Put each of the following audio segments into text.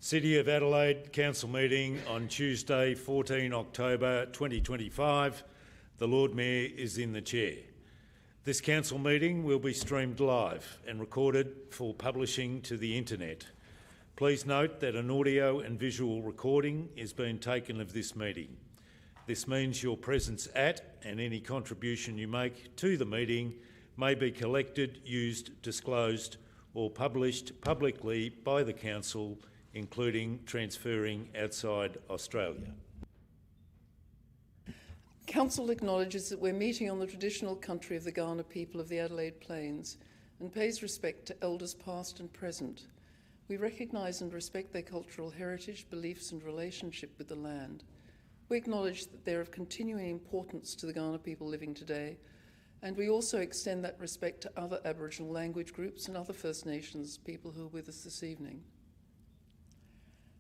City of Adelaide Council meeting on Tuesday, 14 October 2025. The Lord Mayor is in the chair. This council meeting will be streamed live and recorded for publishing to the internet. Please note that an audio and visual recording is being taken of this meeting. This means your presence at and any contribution you make to the meeting may be collected, used, disclosed or published publicly by the council, including transferring outside Australia. Council acknowledges that we're meeting on the traditional country of the Kaurna people of the Adelaide Plains and pays respect to elders past and present. We recognise and respect their cultural heritage, beliefs and relationship with the land. We acknowledge that they're of continuing importance to the Kaurna people living today, and we also extend that respect to other Aboriginal language groups and other First Nations people who are with us this evening.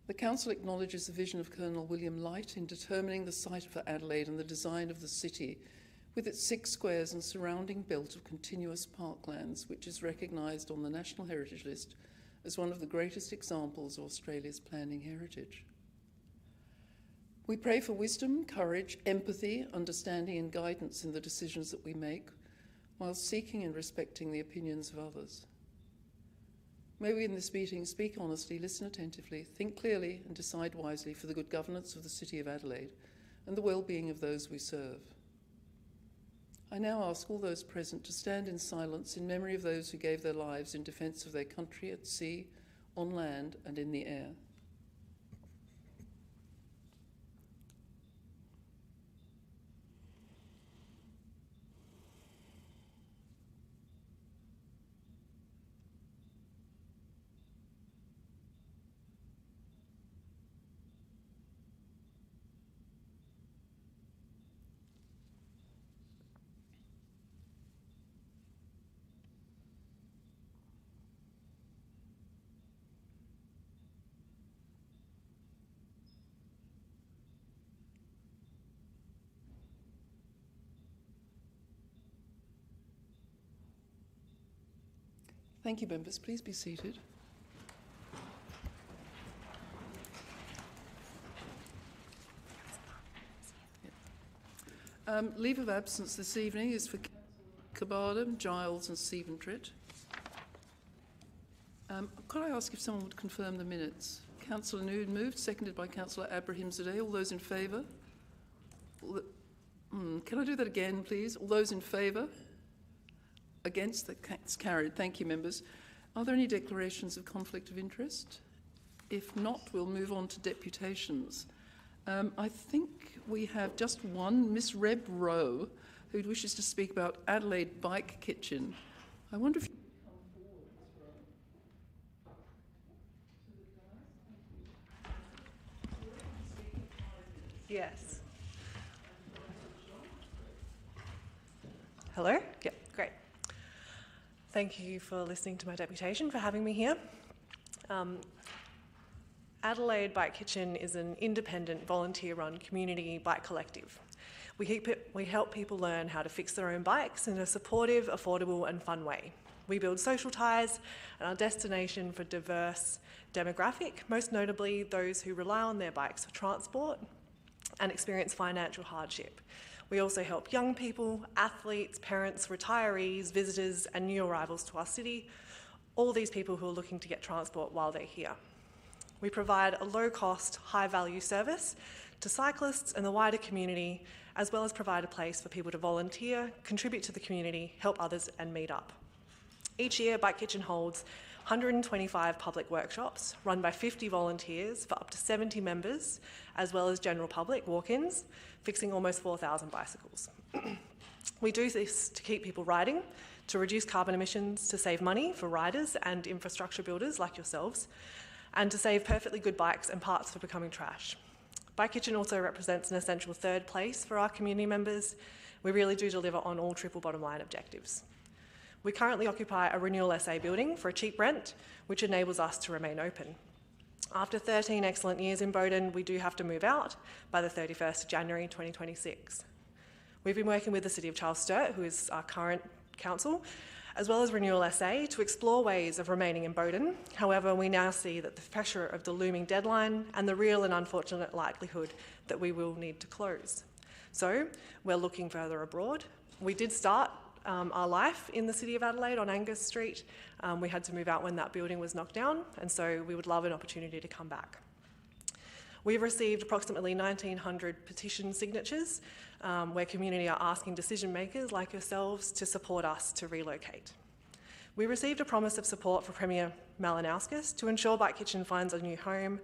The Council acknowledges the vision of Colonel William Light in determining the site for Adelaide and the design of the city, with its 6 squares and surrounding belt of continuous parklands, which is recognised on the National Heritage List as one of the greatest examples of Australia's planning heritage. We pray for wisdom, courage, empathy, understanding and guidance in the decisions that we make, while seeking and respecting the opinions of others. May we in this meeting speak honestly, listen attentively, think clearly and decide wisely for the good governance of the City of Adelaide and the well-being of those we serve. I now ask all those present to stand in silence in memory of those who gave their lives in defence of their country at sea, on land and in the air. Thank you, members. Please be seated. Leave of absence this evening is for Kabardam, Giles and Stephen Tritt. Could I ask if someone would confirm the minutes? Councillor Noon moved, seconded by Councillor Abrahimzadeh. All those in favour? Can I do that again, please? All those in favour? Against? That's carried. Thank you, members. Are there any declarations of conflict of interest? If not, we'll move on to deputations. I think we have just one, Miss Reb Rowe, who wishes to speak about Adelaide Bike Kitchen. I wonder if you could come forward, Yes. Hello? Yep, great. Thank you for listening to my deputation, for having me here. Adelaide Bike Kitchen is an independent, volunteer-run community bike collective. We help people learn how to fix their own bikes in a supportive, affordable and fun way. We build social ties and are a destination for diverse demographic, most notably those who rely on their bikes for transport and experience financial hardship. We also help young people, athletes, parents, retirees, visitors and new arrivals to our city, all these people who are looking to get transport while they're here. We provide a low-cost, high-value service to cyclists and the wider community, as well as provide a place for people to volunteer, contribute to the community, help others and meet up. Each year, Bike Kitchen holds 125 public workshops run by 50 volunteers for up to 70 members, as well as general public walk-ins, fixing almost 4,000 bicycles. We do this to keep people riding, to reduce carbon emissions, to save money for riders and infrastructure builders like yourselves, and to save perfectly good bikes and parts for becoming trash. Bike Kitchen also represents an essential third place for our community members. We really do deliver on all triple bottom line objectives. We currently occupy a renewal SA building for a cheap rent, which enables us to remain open. After 13 excellent years in Bowden, we do have to move out by the 31st of January 2026. We've been working with the City of Charles Sturt, who is our current council, as well as Renewal SA, to explore ways of remaining in Bowden. However, we now see that the pressure of the looming deadline and the real and unfortunate likelihood that we will need to close. So we're looking further abroad. We did start our life in the City of Adelaide on Angus Street. We had to move out when that building was knocked down, and so we would love an opportunity to come back. We've received approximately 1,900 petition signatures where community are asking decision makers like yourselves to support us to relocate. We received a promise of support for Premier Malinauskas to ensure Bike Kitchen finds a new home.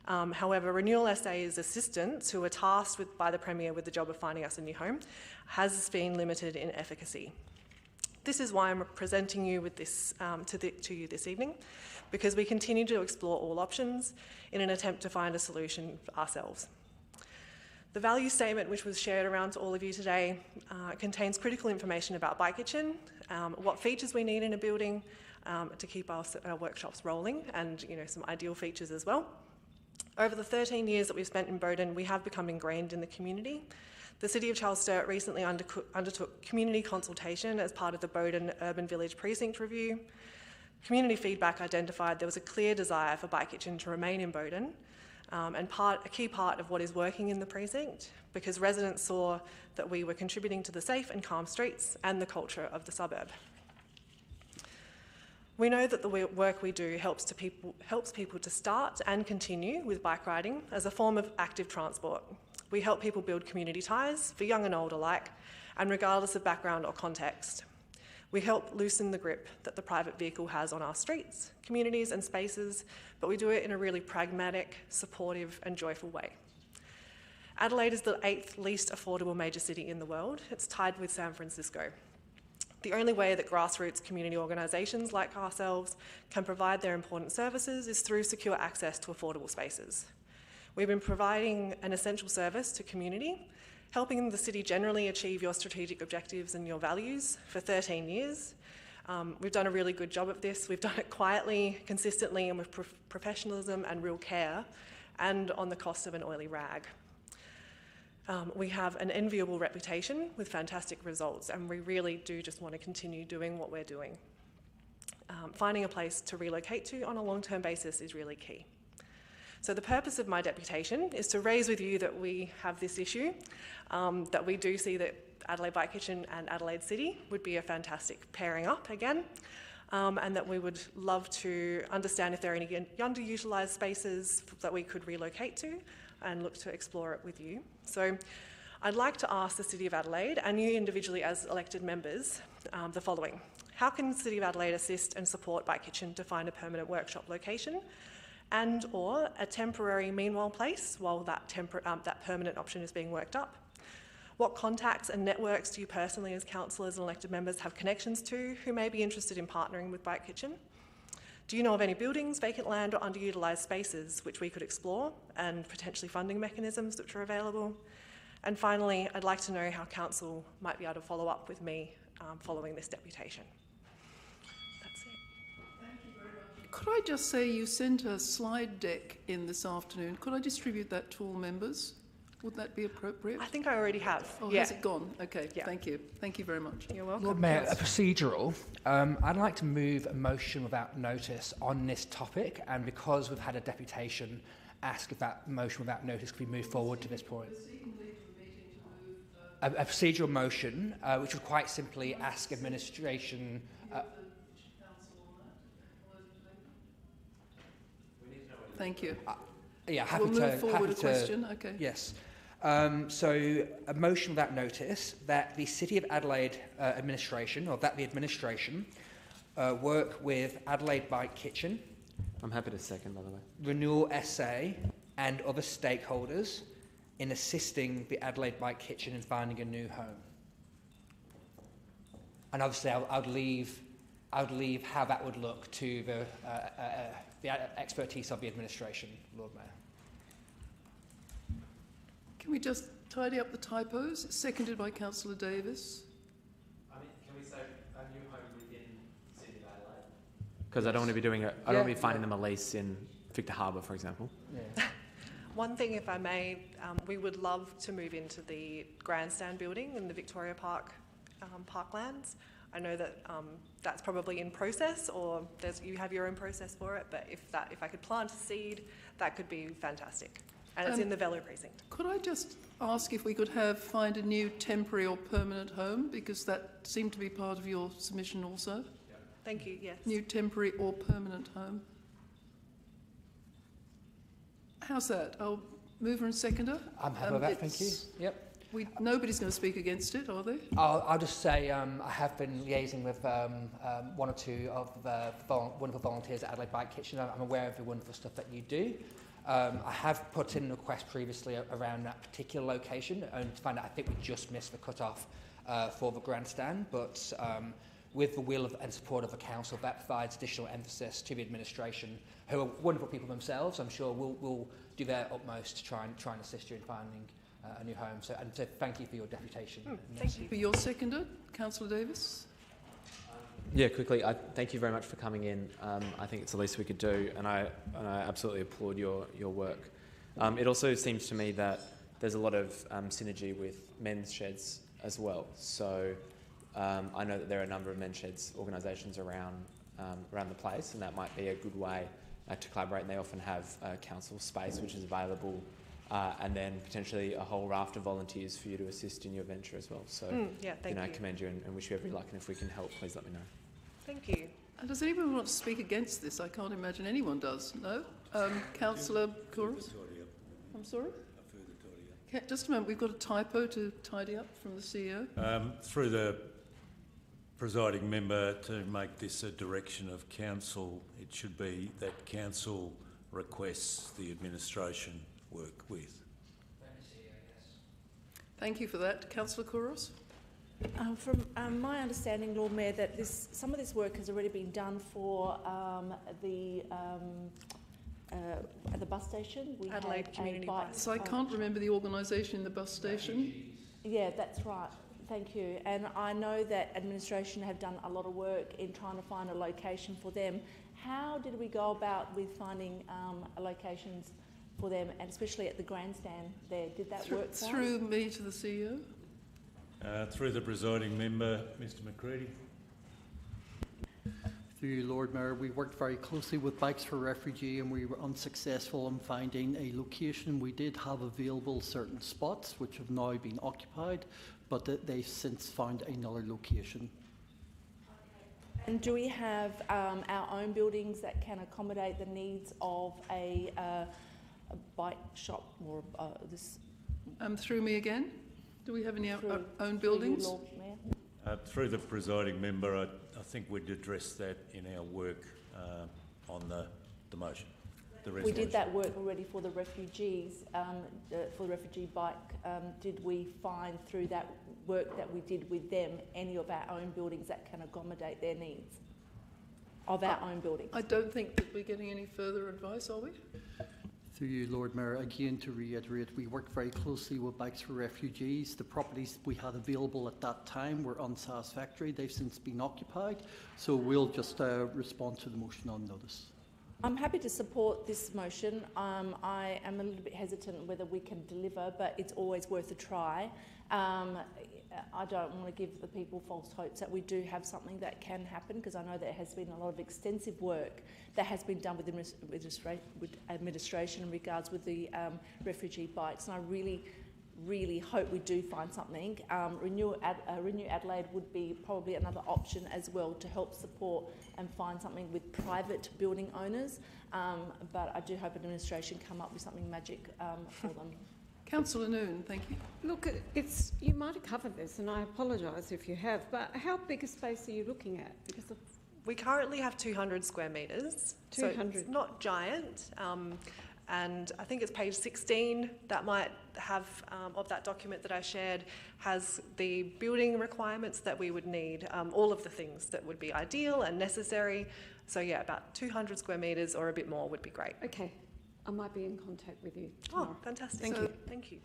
However, Renewal SA's assistants, who were tasked by the Premier with the job of finding us a new home, has been limited in efficacy. This is why I'm presenting you with this to you this evening, because we continue to explore all options in an attempt to find a solution for ourselves. The value statement, which was shared around to all of you today, contains critical information about Bike Kitchen, what features we need in a building to keep our workshops rolling, and some ideal features as well. Over the 13 years that we've spent in Bowden, we have become ingrained in the community. The City of Charles Sturt recently undertook community consultation as part of the Bowden Urban Village Precinct Review. Community feedback identified there was a clear desire for Bike Kitchen to remain in Bowden, and a key part of what is working in the precinct, because residents saw that we were contributing to the safe and calm streets and the culture of the suburb. We know that the work we do helps people to start and continue with bike riding as a form of active transport. We help people build community ties for young and old alike, and regardless of background or context. We help loosen the grip that the private vehicle has on our streets, communities and spaces, but we do it in a really pragmatic, supportive and joyful way. Adelaide is the 8th least affordable major city in the world. It's tied with San Francisco. The only way that grassroots community organisations like ourselves can provide their important services is through secure access to affordable spaces. We've been providing an essential service to community, helping the city generally achieve your strategic objectives and your values for 13 years. We've done a really good job of this. We've done it quietly, consistently, and with professionalism and real care, and on the cost of an oily rag. We have an enviable reputation with fantastic results, and we really do just want to continue doing what we're doing. Finding a place to relocate to on a long-term basis is really key. So the purpose of my deputation is to raise with you that we have this issue, that we do see that Adelaide Bike Kitchen and Adelaide City would be a fantastic pairing up again, and that we would love to understand if there are any underutilised spaces that we could relocate to and look to explore it with you. So I'd like to ask the City of Adelaide and you individually as elected members the following. How can the City of Adelaide assist and support Bike Kitchen to find a permanent workshop location and or a temporary meanwhile place while that permanent option is being worked up? What contacts and networks do you personally as councillors and elected members have connections to who may be interested in partnering with Bike Kitchen? Do you know of any buildings, vacant land or underutilised spaces which we could explore and potentially funding mechanisms which are available? And finally, I'd like to know how council might be able to follow up with me following this deputation. That's it. Thank you very much. Could I just say you sent a slide deck in this afternoon. Could I distribute that to all members? Would that be appropriate? I think I already have. Oh, yeah. Has it gone? Okay, Yeah. Thank you. Thank you very much. You're welcome. Lord Mayor, a procedural. I'd like to move a motion without notice on this topic, and because we've had a deputation, ask if that motion without notice can be moved forward to this point. A procedural motion, which would quite simply ask administration... Thank you. yeah, happy we'll to... move forward a question. Okay. Yes. So a motion without notice that the City of Adelaide administration, or that the administration, work with Adelaide Bike Kitchen. I'm happy to second, by the way. Renewal SA and other stakeholders in assisting the Adelaide Bike Kitchen in finding a new home. And obviously I would leave how that would look to the expertise of the administration, Lord Mayor. Can we just tidy up the typos? It's seconded by Councillor Davis. I mean, can we say a new home within City of Adelaide? Because I don't want to be doing it. I don't want to be finding them a lease in Victor Harbour, for example. Yeah. One thing, if I may, we would love to move into the grandstand building in the Victoria Park parklands. I know that that's probably in process, or you have your own process for it, but if I could plant a seed, that could be fantastic. And it's in the Velo precinct. Could I just ask if we could find a new temporary or permanent home, because that seemed to be part of your submission also? Yeah. Thank you, yes. New temporary or permanent home. How's that? I'll mover and seconder. I'm happy with that, thank you. Yep. Nobody's going to speak against it, are they? I'll just say I have been liaising with one or two of the wonderful volunteers at Adelaide Bike Kitchen. I'm aware of the wonderful stuff that you do. I have put in a request previously around that particular location, and to find out I think we just missed the cut-off for the grandstand, but with the will and support of the council, that provides additional emphasis to the administration, who are wonderful people themselves. I'm sure will do their utmost to try and assist you in finding a new home. So thank you for your deputation. Thank you. For your seconder, Councillor Davis. Yeah, quickly, thank you very much for coming in. I think it's the least we could do, and I absolutely applaud your work. It also seems to me that there's a lot of synergy with men's sheds as well. So I know that there are a number of men's sheds organisations around the place, and that might be a good way to collaborate. And they often have council space which is available, and then potentially a whole raft of volunteers for you to assist in your venture as well. So thank you. I commend you and wish you every luck, and if we can help, please let me know. Thank you. And does anyone want to speak against this? I can't imagine anyone does. No? Councillor Kouros? I'm sorry? Just a moment, we've got a typo to tidy up from the CEO. Through the presiding member, to make this a direction of council, it should be that council requests the administration work with. Thank you for that. Councillor Kouros? From my understanding, Lord Mayor, that some of this work has already been done for at the bus station. We Adelaide Community Bus. So I can't remember the organisation in the bus station. Yeah, that's right. Thank you. And I know that administration have done a lot of work in trying to find a location for them. How did we go about with finding locations for them, and especially at the grandstand there? Did that work? Through me to the CEO. Through the presiding member, Mr McCready. Through you, Lord Mayor, we worked very closely with Bikes for Refugee, and we were unsuccessful in finding a location. We did have available certain spots which have now been occupied, but they've since found another location. And do we have our own buildings that can accommodate the needs of a bike shop or this? Through me again. Do we have any own buildings? Lord Mayor? Through the presiding member, I think we'd address that in our work on the motion. We did that work already for the refugees, for the refugee bike. Did we find through that work that we did with them any of our own buildings that can accommodate their needs of our own buildings? I don't think that we're getting any further advice, are we? Through you, Lord Mayor, again to reiterate, we worked very closely with Bikes for Refugees. The properties we had available at that time were unsatisfactory. They've since been occupied, so we'll just respond to the motion on notice. I'm happy to support this motion. I am a little bit hesitant whether we can deliver, but it's always worth a try. I don't want to give the people false hopes that we do have something that can happen, because I know there has been a lot of extensive work that has been done with administration in regards with the refugee bikes, and I really hope we do find something. Renew Adelaide would be probably another option as well to help support and find something with private building owners, but I do hope administration come up with something magic for them. Councillor Noon, thank you. Look, you might have covered this, and I apologise if you have, but how big a space are you looking at? Because we currently have 200 square metres. 200. So it's not giant. And I think it's page 16 that might have, of that document that I shared, has the building requirements that we would need, all of the things that would be ideal and necessary. So yeah, about 200 square metres or a bit more would be great. Okay, I might be in contact with you tomorrow. Oh, fantastic. Thank you. Thank you.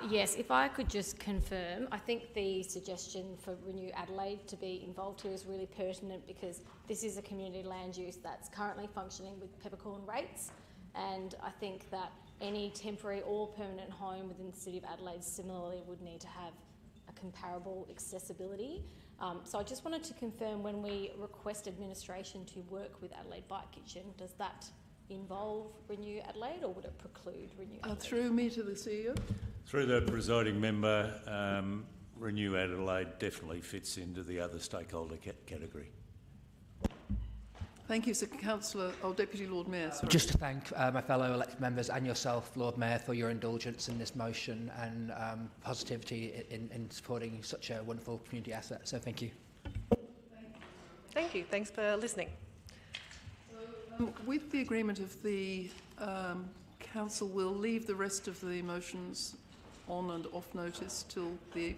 Yes, if I could just confirm, I think the suggestion for Renew Adelaide to be involved here is really pertinent, because this is a community land use that's currently functioning with peppercorn rates, and I think that any temporary or permanent home within the City of Adelaide similarly would need to have a comparable accessibility. So I just wanted to confirm, when we request administration to work with Adelaide Bike Kitchen, does that involve Renew Adelaide, or would it preclude Renew Adelaide? Through me to the CEO. Through the presiding member, Renew Adelaide definitely fits into the other stakeholder category. Thank you, Sir Councillor, Deputy Lord Mayor. Sorry. Just to thank my fellow elected members and yourself, Lord Mayor, for your indulgence in this motion and positivity in supporting such a wonderful community asset. So thank you. Thank you. Thanks for listening. With the agreement of the Council, we'll leave the rest of the motions on and off notice till the...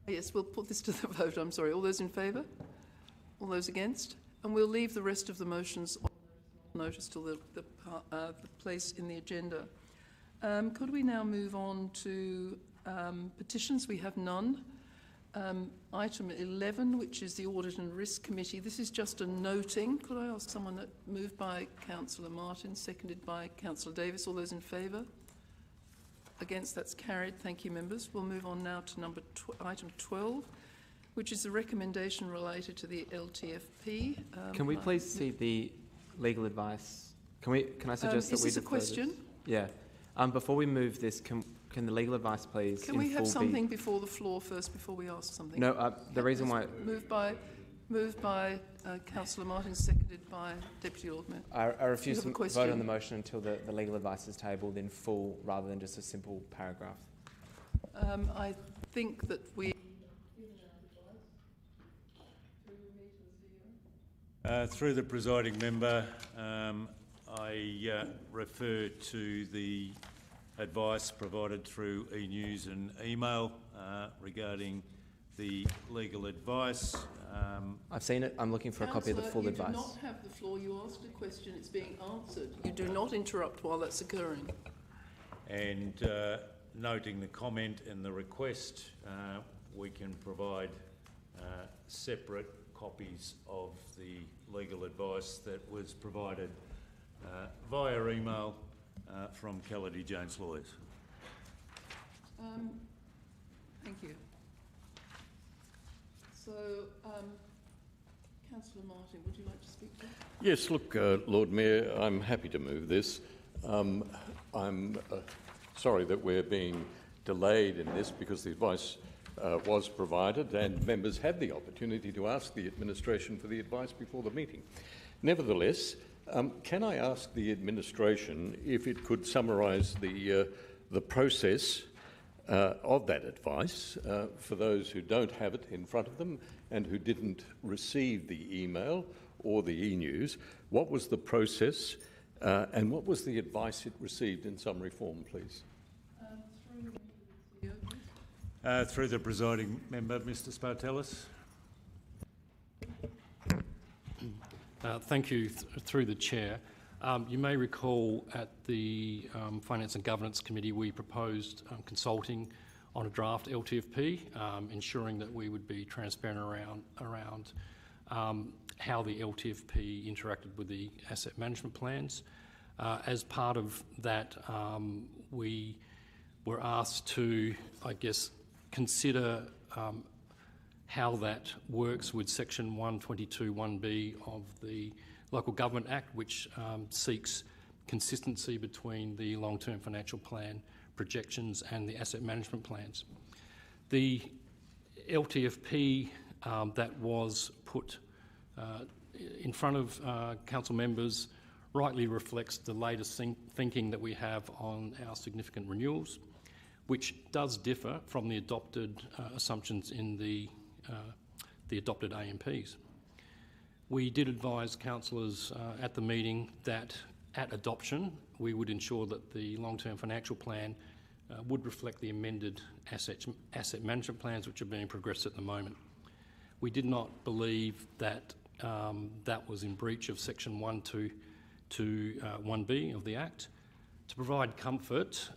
Yes, we'll put this to the vote, I'm sorry. All those in favour? All those against? And we'll leave the rest of the motions on notice till the place in the agenda. Could we now move on to petitions? We have none. Item 11, which is the Audit and Risk Committee. This is just a noting. Could I ask someone that moved by Councillor Martin, seconded by Councillor Davis? All those in favour? Against? That's carried. Thank you, members. We'll move on now to item 12, which is the recommendation related to the LTFP. Can we please see the legal advice? Can I suggest that we defer this? Is this a question? Yeah. Before we move this, can the legal advice please? Can we have something before the floor first, before we ask something? No. The reason why. Moved by Councillor Martin, seconded by Deputy Lord Mayor. I refuse to vote on the motion until the legal advice is tabled in full, rather than just a simple paragraph. I think that we... Through the presiding member, I refer to the advice provided through e-news and email regarding the legal advice. I've seen it. I'm looking for a copy of the full advice. You do not have the floor. You asked a question. It's being answered. You do not interrupt while that's occurring. And noting the comment and the request, we can provide separate copies of the legal advice that was provided via email from Callady Jones Lawyers. Thank you. So, Councillor Martin, would you like to speak to that? Yes, look, Lord Mayor, I'm happy to move this. I'm sorry that we're being delayed in this because the advice was provided and members had the opportunity to ask the administration for the advice before the meeting. Nevertheless, can I ask the administration if it could summarise the process of that advice for those who don't have it in front of them and who didn't receive the email or the e-news? What was the process and what was the advice it received in summary form, please? Through the presiding member, Mr Spartelis. Thank you. Through the chair. You may recall at the Finance and Governance Committee we proposed consulting on a draft LTFP, ensuring that we would be transparent around how the LTFP interacted with the asset management plans. As part of that, we were asked to, I guess, consider how that works with Section 122(1)(b) of the Local Government Act, which seeks consistency between the long-term financial plan projections and the asset management plans. The LTFP that was put in front of council members rightly reflects the latest thinking that we have on our significant renewals, which does differ from the adopted assumptions in the adopted AMPs. We did advise councillors at the meeting that at adoption we would ensure that the long-term financial plan would reflect the amended asset management plans which are being progressed at the moment. We did not believe that that was in breach of Section 122(1)(b) of the Act. To provide comfort,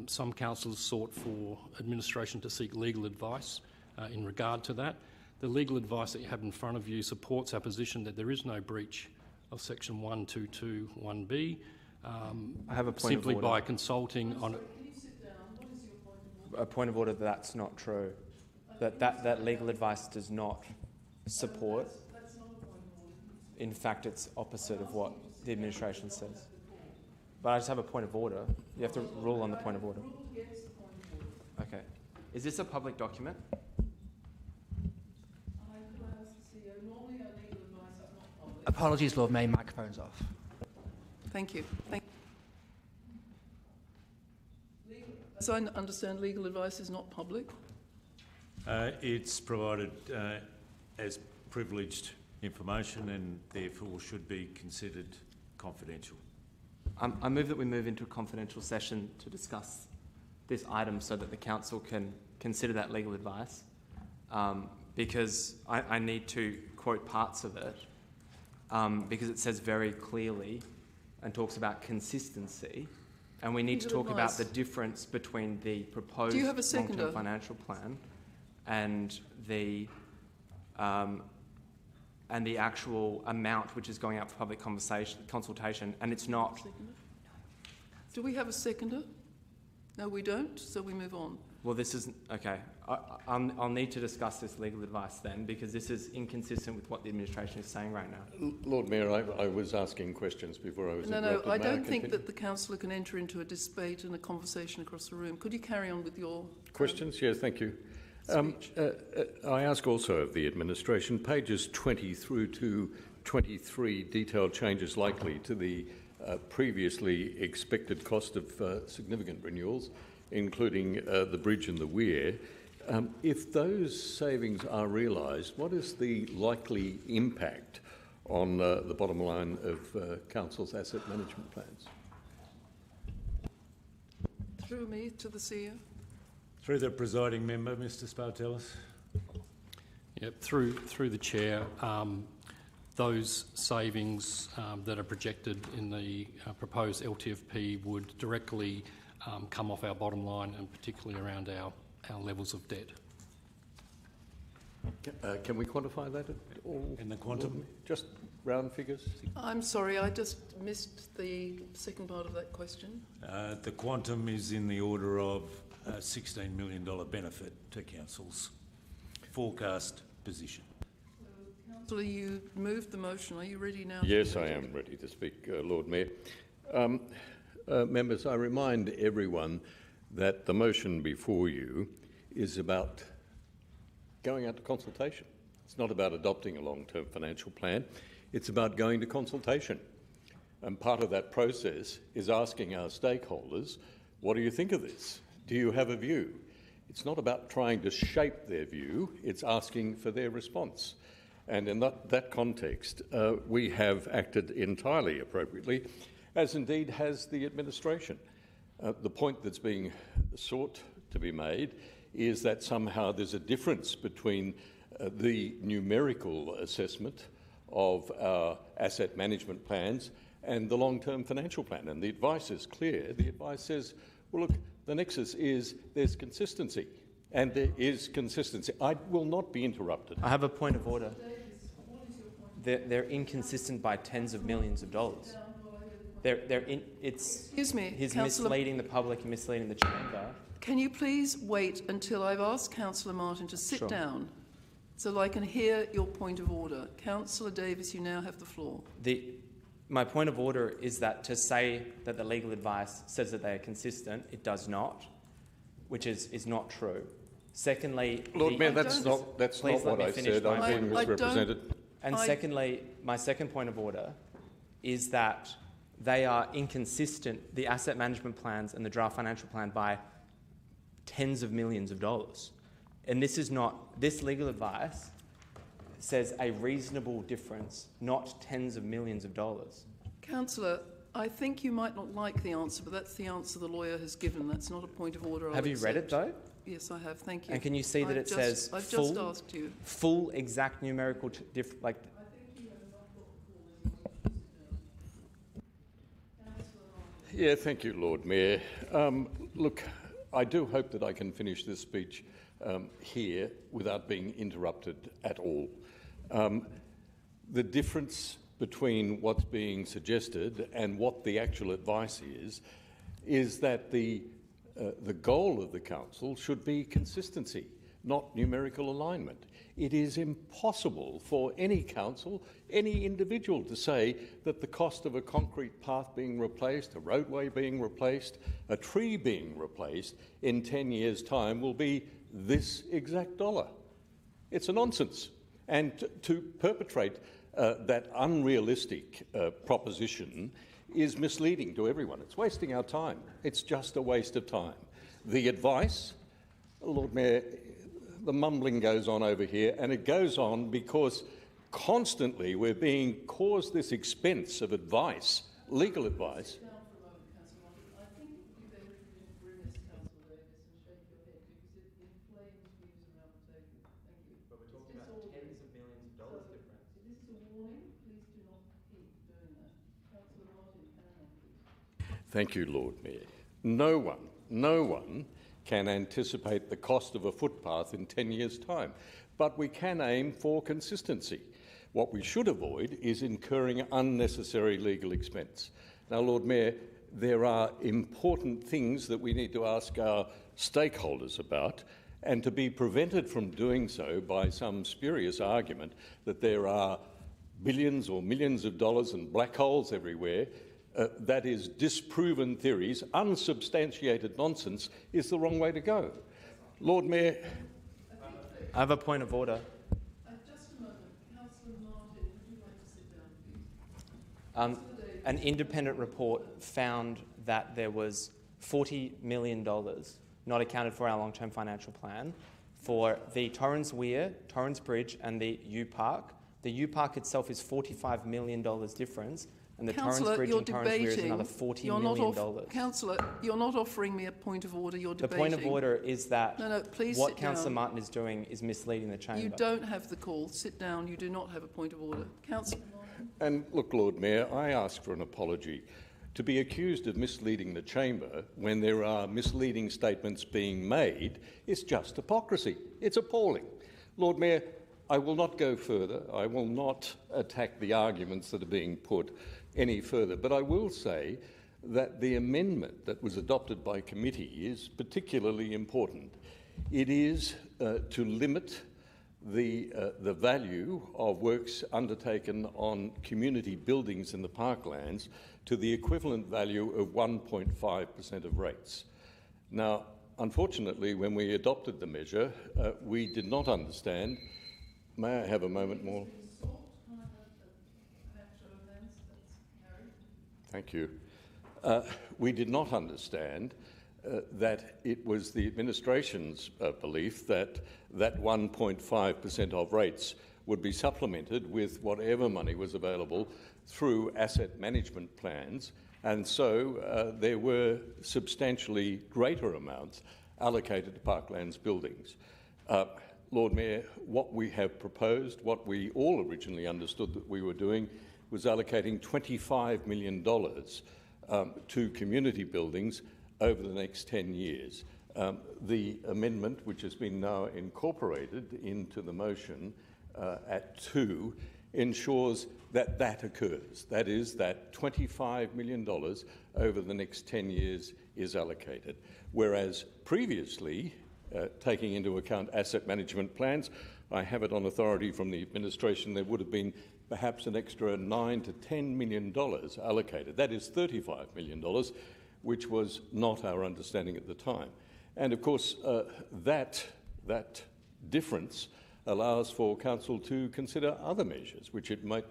some councillors sought for administration to seek legal advice in regard to that. The legal advice that you have in front of you supports our position that there is no breach of Section 1221B. I have a point simply of order. by consulting on. Can you sit down? What is your point of order? A point of order that's not true. That legal advice does not support. That's not a point of order. In fact, it's opposite of what the administration says. But I just have a point of order. You have to rule on the point of order. Okay. Is this a public document? Apologies, Lord Mayor, microphone's off. Thank you. So I understand legal advice is not public? It's provided as privileged information and therefore should be considered confidential. I move that we move into a confidential session to discuss this item so that the council can consider that legal advice, because I need to quote parts of it, because it says very clearly and talks about consistency, and we need to talk about the difference between the proposed long-term financial plan and the actual amount which is going out for public consultation, and it's not. Do we have a seconder? No, we don't, so we move on. Well, this is okay. I'll need to discuss this legal advice then, because this is inconsistent with what the administration is saying right now. Lord Mayor, I was asking questions before I was No, interrupted. I don't think that the councillor can enter into a debate and a conversation across the room. Could you carry on with your questions? Yes, thank you. I ask also of the administration, pages 20 through to 23, detailed changes likely to the previously expected cost of significant renewals, including the bridge and the weir. If those savings are realised, what is the likely impact on the bottom line of Council's asset management plans? Through me to the CEO. Through the presiding member, Mr Spartellis. Yep, through the chair, those savings that are projected in the proposed LTFP would directly come off our bottom line, and particularly around our levels of debt. Can we quantify that at all? In the quantum? Just round figures? I'm sorry, I just missed the second part of that question. The quantum is in the order of $16 million benefit to Council's forecast position. Councillor, you moved the motion. Are you ready now? Yes, I am ready to speak, Lord Mayor. Members, I remind everyone that the motion before you is about going out to consultation. It's not about adopting a long-term financial plan. It's about going to consultation. And part of that process is asking our stakeholders, what do you think of this? Do you have a view? It's not about trying to shape their view, it's asking for their response. And in that context, we have acted entirely appropriately, as indeed has the administration. The point that's being sought to be made is that somehow there's a difference between the numerical assessment of our asset management plans and the long-term financial plan. And the advice is clear. The advice says, well, look, the nexus is there's consistency, and there is consistency. I will not be interrupted. I have a point of order. They're inconsistent by tens of millions of dollars. Excuse me, he's Councillor, misleading the public and misleading the chamber. can you please wait until I've asked Councillor Martin to sit down so I can hear your point of order? Councillor Davis, you now have the floor. My point of order is that to say that the legal advice says that they are consistent, it does not, which is not true. Secondly, Lord Mayor, that's not what I said. I'm being misrepresented. And secondly, my second point of order is that they are inconsistent, the asset management plans and the draft financial plan, by tens of millions of dollars. And this legal advice says a reasonable difference, not tens of millions of dollars. Councillor, I think you might not like the answer, but that's the answer the lawyer has given. That's not a point of order. Have you read it though? Yes, I have. Thank you. And can you see that I've just asked you. Full exact numerical like. Yeah, thank you, Lord Mayor. Look, I do hope that I can finish this speech here without being interrupted at all. The difference between what's being suggested and what the actual advice is that the goal of the council should be consistency, not numerical alignment. It is impossible for any council, any individual to say that the cost of a concrete path being replaced, a roadway being replaced, a tree being replaced in 10 years' time will be this exact dollar. It's a nonsense. And to perpetrate that unrealistic proposition is misleading to everyone. It's wasting our time. It's just a waste of time. The advice, Lord Mayor, the mumbling goes on over here, and it goes on because constantly we're being caused this expense of advice, legal advice. Thank you, Lord Mayor. No one can anticipate the cost of a footpath in 10 years' time, but we can aim for consistency. What we should avoid is incurring unnecessary legal expense. Now, Lord Mayor, there are important things that we need to ask our stakeholders about, and to be prevented from doing so by some spurious argument that there are billions or millions of dollars and black holes everywhere, that is disproven theories, unsubstantiated nonsense, is the wrong way to go. Lord Mayor. I have a point of order. Just a moment. Councillor Martin, would you like to sit down, please? An independent report found that there was $40 million not accounted for our long-term financial plan for the Torrens Weir, Torrens Bridge and the U-Park. The U-Park itself is $45 million difference, and the Torrens Bridge and Torrens Weir is another $40 million. Councillor, you're not offering me a point of order, you're debating. The point of order is that please what Councillor Martin is doing is misleading the chamber. You don't have the call. Sit down. You do not have a point of order. Councillor Martin. And look, Lord Mayor, I ask for an apology. To be accused of misleading the chamber when there are misleading statements being made is just hypocrisy. It's appalling. Lord Mayor, I will not go further. I will not attack the arguments that are being put any further, but I will say that the amendment that was adopted by committee is particularly important. It is to limit the value of works undertaken on community buildings in the parklands to the equivalent value of 1.5% of rates. Now, unfortunately, when we adopted the measure, we did not understand. May I have a moment more? Thank you. We did not understand that it was the administration's belief that 1.5% of rates would be supplemented with whatever money was available through asset management plans, and so there were substantially greater amounts allocated to parklands buildings. Lord Mayor, what we have proposed, what we all originally understood that we were doing, was allocating $25 million to community buildings over the next 10 years. The amendment, which has been now incorporated into the motion at 2, ensures that that occurs. That is, that $25 million over the next 10 years is allocated. Whereas previously, taking into account asset management plans, I have it on authority from the administration, there would have been perhaps an extra $9 to $10 million allocated. That is $35 million, which was not our understanding at the time. And of course, that difference allows for Council to consider other measures, which it might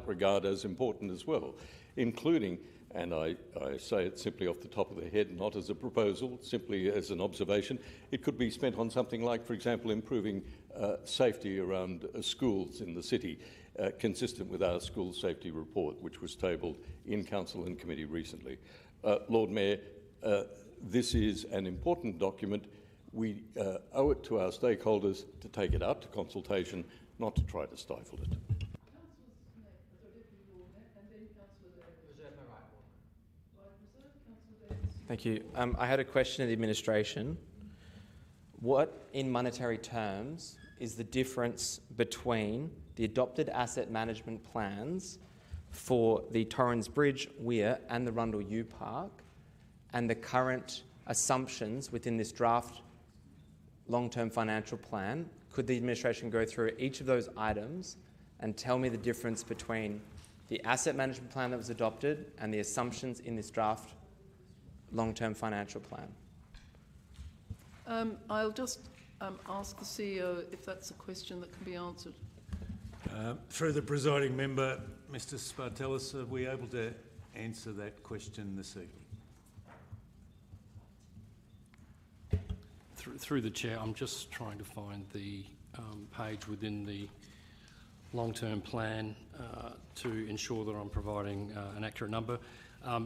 regard as important as well, including, and I say it simply off the top of the head, not as a proposal, simply as an observation, it could be spent on something like, for example, improving safety around schools in the city, consistent with our school safety report, which was tabled in Council and Committee recently. Lord Mayor, this is an important document. We owe it to our stakeholders to take it out to consultation, not to try to stifle it. Thank you. I had a question of the administration. What, in monetary terms, is the difference between the adopted asset management plans for the Torrens Bridge, Weir and the Rundle U Park, and the current assumptions within this draft long-term financial plan, could the administration go through each of those items and tell me the difference between the asset management plan that was adopted and the assumptions in this draft long-term financial plan? I'll just ask the CEO if that's a question that can be answered. Through the presiding member, Mr Spartelis, are we able to answer that question this evening? Through the chair, I'm just trying to find the page within the long-term plan to ensure that I'm providing an accurate number.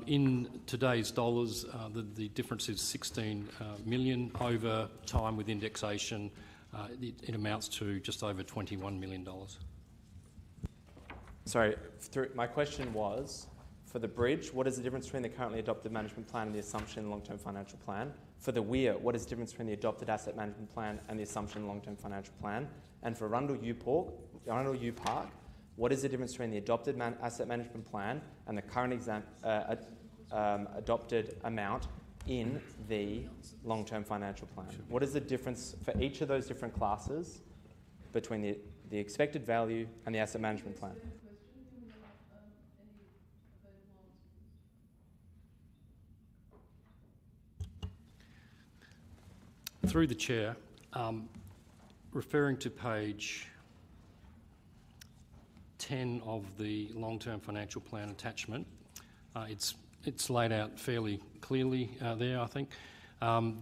In today's dollars, the difference is 16 million. Over time with indexation, it amounts to just over $21 million. Sorry, my question was, for the bridge, what is the difference between the currently adopted management plan and the assumption in the long-term financial plan? For the Weir, what is the difference between the adopted asset management plan and the assumption in the long-term financial plan? And for Rundle U Park, what is the difference between the adopted asset management plan and the current adopted amount in the long-term financial plan? What is the difference for each of those different classes between the expected value and the asset management plan? Through the chair, referring to page 10 of the long-term financial plan attachment, it's laid out fairly clearly there, I think.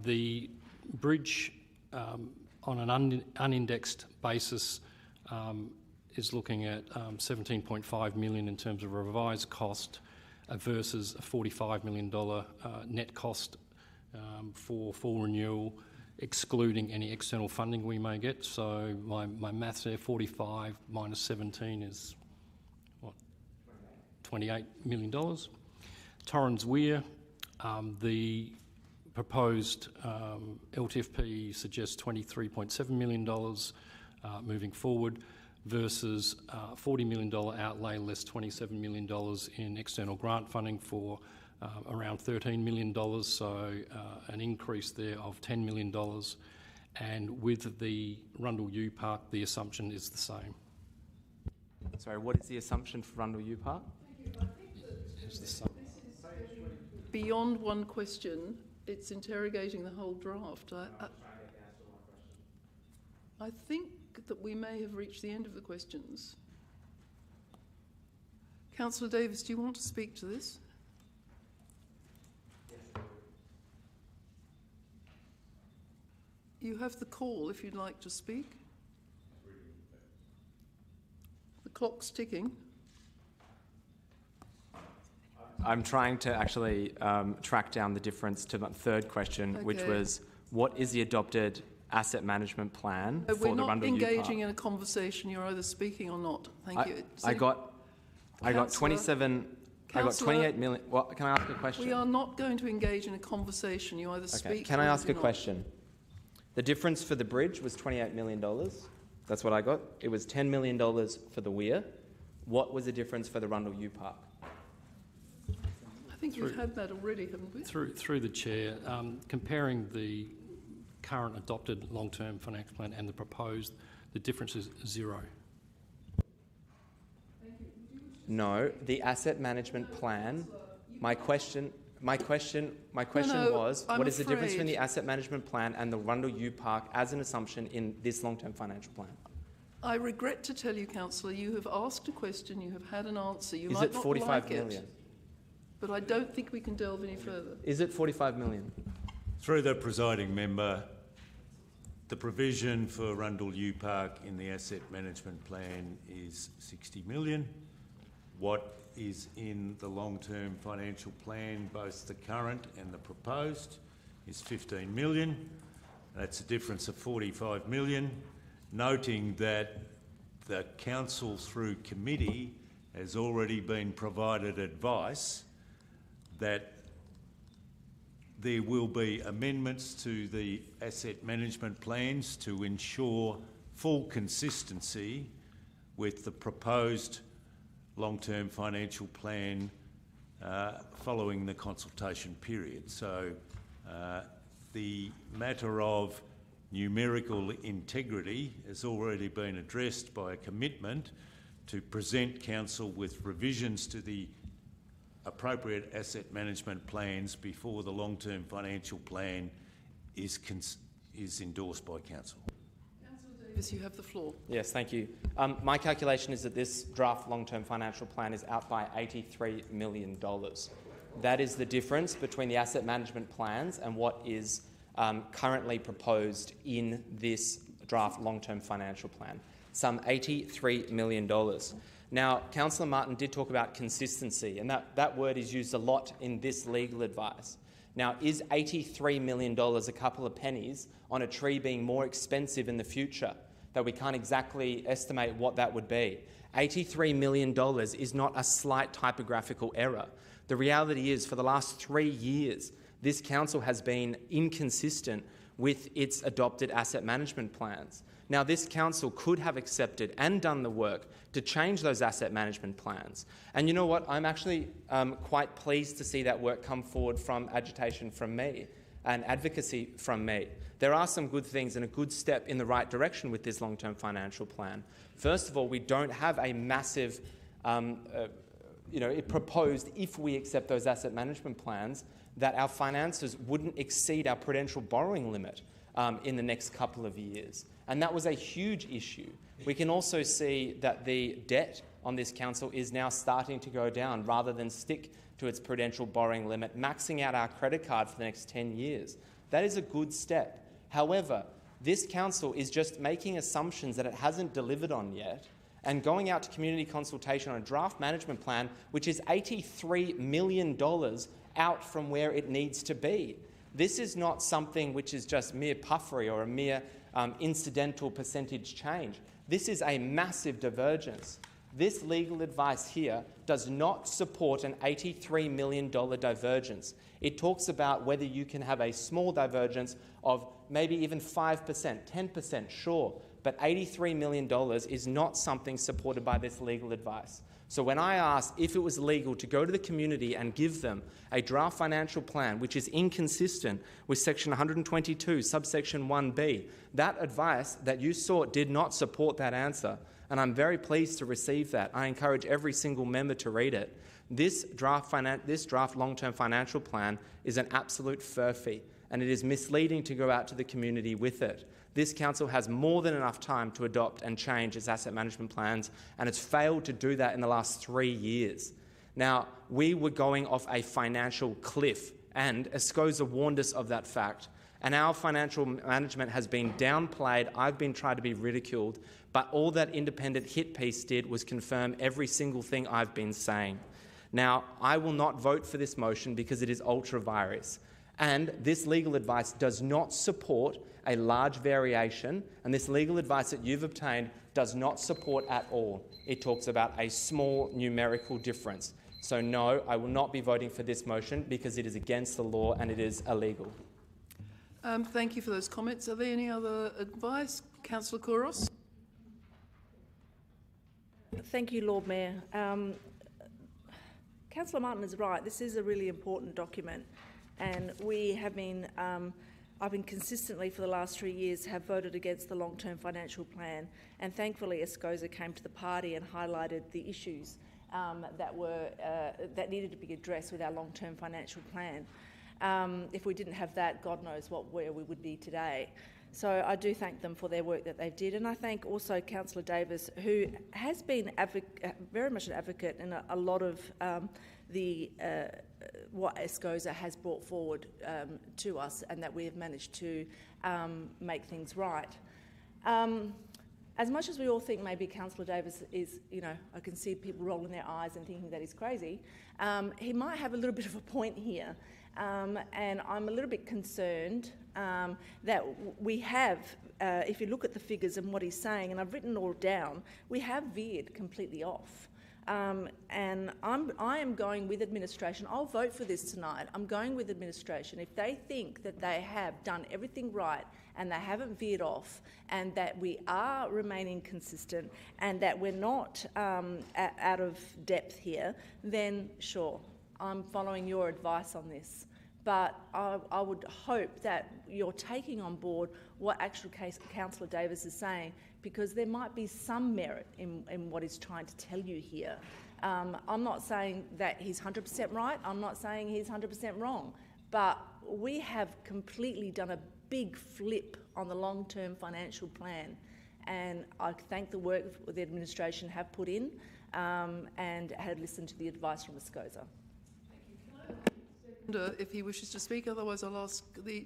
The bridge on an unindexed basis is looking at $17.5 million in terms of a revised cost versus a $45 million net cost for full renewal, excluding any external funding we may get. So my maths there, 45 minus 17 is, what, $28 million. Torrens Weir, the proposed LTFP suggests $23.7 million moving forward versus $40 million outlay less $27 million in external grant funding for around $13 million, so an increase there of $10 million. And with the Rundle U Park, the assumption is the same. Sorry, what is the assumption for Rundle U Park? It's the same. Beyond one question, it's interrogating the whole draft. I think that we may have reached the end of the questions. Councillor Davis, do you want to speak to this? You have the call if you'd like to speak. The clock's ticking. I'm trying to actually track down the difference to the third question, which was, what is the adopted asset management plan for the Rundle U Park? We're not engaging in a conversation. You're either speaking or not. Thank you. I got 27... I got 28 million... Well, can I ask a question? We are not going to engage in a conversation. You either speak or you do not. Can I ask a question? The difference for the bridge was $28 million. That's what I got. It was $10 million for the Weir. What was the difference for the Rundle U Park? I think we've had that already, haven't we? Through the chair, comparing the current adopted long-term financial plan and the proposed, the difference is zero. No, the asset management plan. My question was, what is the difference between the asset management plan and the Rundle U Park as an assumption in this long-term financial plan? I regret to tell you, Councillor, you have asked a question, you have had an answer. You is might it not 45 like million? it, but I don't think we can delve any further. Is it 45 million? Through the presiding member, the provision for Rundle U Park in the asset management plan is 60 million. What is in the long-term financial plan, both the current and the proposed, is 15 million. That's a difference of 45 million, noting that the council through committee has already been provided advice that there will be amendments to the asset management plans to ensure full consistency with the proposed long-term financial plan following the consultation period. So the matter of numerical integrity has already been addressed by a commitment to present Council with revisions to the appropriate asset management plans before the long-term financial plan is endorsed by Council. Councillor Davis, you have the floor. Yes, thank you. My calculation is that this draft long-term financial plan is out by $83 million. That is the difference between the asset management plans and what is currently proposed in this draft long-term financial plan. Some $83 million. Now, Councillor Martin did talk about consistency, and that word is used a lot in this legal advice. Now, is $83 million a couple of pennies on a tree being more expensive in the future? That we can't exactly estimate what that would be. $83 million is not a slight typographical error. The reality is, for the last 3 years, this council has been inconsistent with its adopted asset management plans. Now, this council could have accepted and done the work to change those asset management plans. And you know what? I'm actually quite pleased to see that work come forward from agitation from me and advocacy from me. There are some good things and a good step in the right direction with this long-term financial plan. First of all, we don't have a massive, it proposed, if we accept those asset management plans, that our finances wouldn't exceed our prudential borrowing limit in the next couple of years. And that was a huge issue. We can also see that the debt on this council is now starting to go down rather than stick to its prudential borrowing limit, maxing out our credit card for the next 10 years. That is a good step. Million this council is just making assumptions that it hasn't delivered on yet and going out to community consultation on a draft management plan which is $83 million out from where it needs to be. This is not something which is just mere puffery or a mere incidental percentage change. This is a massive divergence. This legal advice here does not support an $83 million divergence. It talks about whether you can have a small divergence of maybe even 5%, 10%, sure, but $83 million is not something supported by this legal advice. So when I asked if it was legal to go to the community and give them a draft financial plan which is inconsistent with section 122, subsection 1B, that advice that you sought did not support that answer. And I'm very pleased to receive that. I encourage every single member to read it. This draft long-term financial plan is an absolute furphy, and it is misleading to go out to the community with it. This council has more than enough time to adopt and change its asset management plans, and it's failed to do that in the last 3 years. Now, we were going off a financial cliff, and ESCOZA warned us of that fact. And our financial management has been downplayed. I've been tried to be ridiculed, but all that independent hit piece did was confirm every single thing I've been saying. Now, I will not vote for this motion because it is ultra-virus. And this legal advice does not support a large variation, and this legal advice that you've obtained does not support at all. It talks about a small numerical difference. So no, I will not be voting for this motion because it is against the law and it is illegal. Thank you for those comments. Are there any other advice? Councillor Kouros. Thank you, Lord Mayor. Councillor Martin is right. This is a really important document, and we have been, I've been consistently for the last 3 years have voted against the long-term financial plan, and thankfully ESCOZA came to the party and highlighted the issues that needed to be addressed with our long-term financial plan. If we didn't have that, God knows where we would be today. So I do thank them for their work that they did, and I thank also Councillor Davis, who has been very much an advocate in a lot of what ESCOZA has brought forward to us, and that we have managed to make things right. As much as we all think maybe Councillor Davis is, I can see people rolling their eyes and thinking that he's crazy, he might have a little bit of a point here. And I'm a little bit concerned that we have, if you look at the figures and what he's saying, and I've written it all down, we have veered completely off. And I am going with administration. I'll vote for this tonight. I'm going with administration. If they think that they have done everything right and they haven't veered off and that we are remaining consistent and that we're not out of depth here, then sure, I'm following your advice on this. But I would hope that you're taking on board what actually Councillor Davis is saying, because there might be some merit in what he's trying to tell you here. I'm not saying that he's 100% right. I'm not saying he's 100% wrong. But we have completely done a big flip on the long-term financial plan. And I thank the work the administration have put in and had listened to the advice from SCOSA. If he wishes to speak, otherwise I'll ask the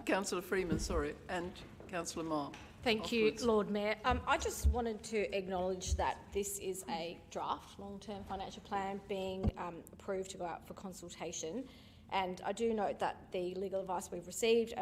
Councillor Freeman, sorry, and Councillor Marr. Thank you, Lord Mayor. I just wanted to acknowledge that this is a draft long-term financial plan being approved to go out for consultation, and I do note that the legal advice we've received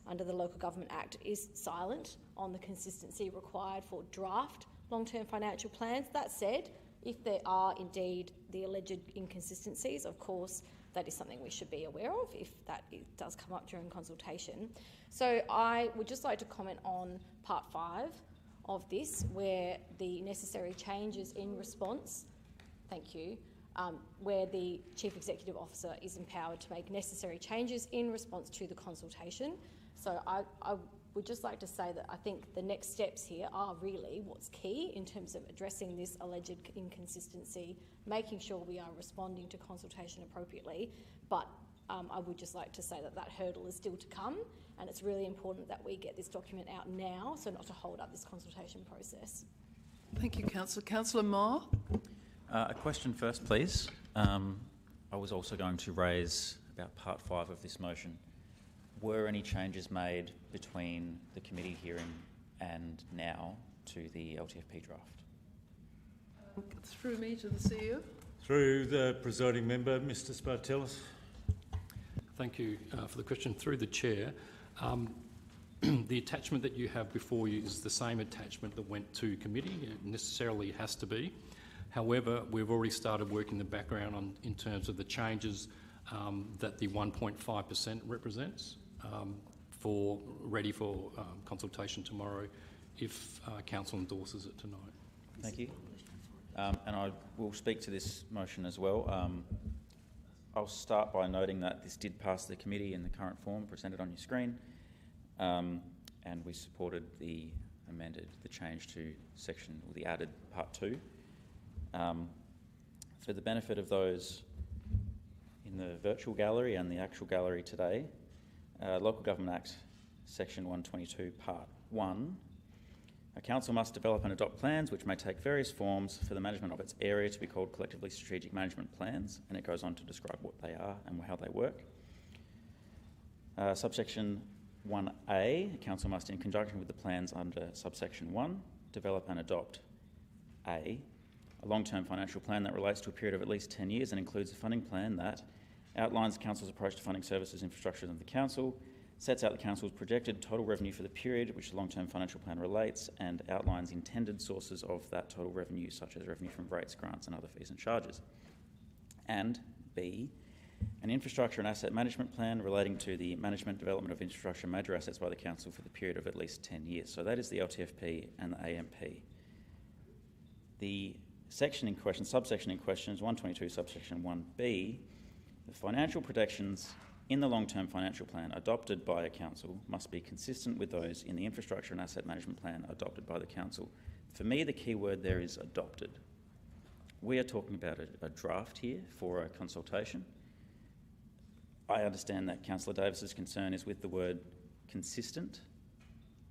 under the Local Government Act is silent on the consistency required for draft long-term financial plans. That said, if there are indeed the alleged inconsistencies, of course, that is something we should be aware of if that does come up during consultation. So I would just like to comment on part 5 of this, where the necessary changes in response, thank you, where the Chief Executive Officer is empowered to make necessary changes in response to the consultation. So I would just like to say that I think the next steps here are really what's key in terms of addressing this alleged inconsistency, making sure we are responding to consultation appropriately. But I would just like to say that that hurdle is still to come, and it's really important that we get this document out now, so not to hold up this consultation process. Thank you, Councillor. Councillor Marr? A question first, please. I was also going to raise about part 5 of this motion. Were any changes made between the committee hearing and now to the LTFP draft? Through me to the CEO. Through the presiding member, Mr Spartellis. Thank you for the question. Through the chair, the attachment that you have before you is the same attachment that went to committee. It necessarily has to be. However, we've already started work in the background in terms of the changes that the 1.5% represents, ready for consultation tomorrow if Council endorses it tonight. Thank you. And I will speak to this motion as well. I'll start by noting that this did pass the committee in the current form presented on your screen, and we supported the change to section, or the added part 2. For the benefit of those in the virtual gallery and the actual gallery today, Local Government Act section 122 part 1, a council must develop and adopt plans which may take various forms for the management of its area to be called collectively strategic management plans, and it goes on to describe what they are and how they work. Subsection 1A, a council must, in conjunction with the plans under subsection 1, develop and adopt a long-term financial plan that relates to a period of at least 10 years and includes a funding plan that outlines the council's approach to funding services infrastructure of the council, sets out the council's projected total revenue for the period which the long-term financial plan relates, and outlines intended sources of that total revenue, such as revenue from rates, grants and other fees and charges. And B, an infrastructure and asset management plan relating to the management development of infrastructure and major assets by the council for the period of at least 10 years. So that is the LTFP and the AMP. The section in question, subsection in question is 122 subsection 1B. The financial protections in the long-term financial plan adopted by a council must be consistent with those in the infrastructure and asset management plan adopted by the council. For me, the key word there is adopted. We are talking about a draft here for a consultation. I understand that Councillor Davis's concern is with the word consistent.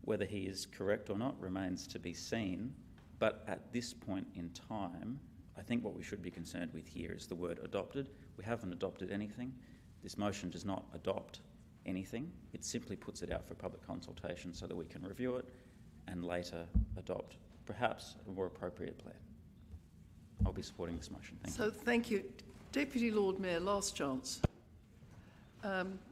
Whether he is correct or not remains to be seen. But at this point in time, I think what we should be concerned with here is the word adopted. We haven't adopted anything. This motion does not adopt anything. It simply puts it out for public consultation so that we can review it and later adopt perhaps a more appropriate plan. I'll be supporting this motion. Thank you. Thank you. Deputy Lord Mayor, last chance.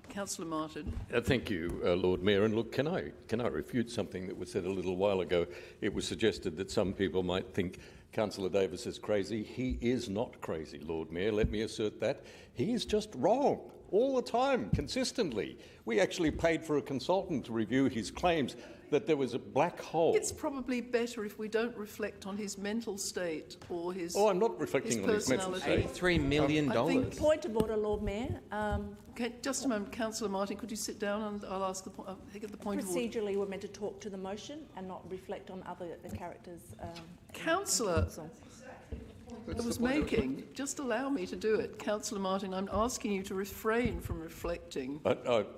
Councillor Martin. Thank you, Lord Mayor. And look, can I refute something that was said a little while ago? It was suggested that some people might think Councillor Davis is crazy. He is not crazy, Lord Mayor. Let me assert that. He is just wrong all the time, consistently. We actually paid for a consultant to review his claims that there was a black hole. It's probably better if we don't reflect on his mental state or his Oh, I'm not reflecting on his mental state. $83 million. Point of order, Lord Mayor. Okay, just a moment, Councillor Martin, could you sit down and I'll ask the point of order. Procedurally, we're meant to talk to the motion and not reflect on other characters. Councillor, I was making, just allow me to do it. Councillor Martin, I'm asking you to refrain from reflecting.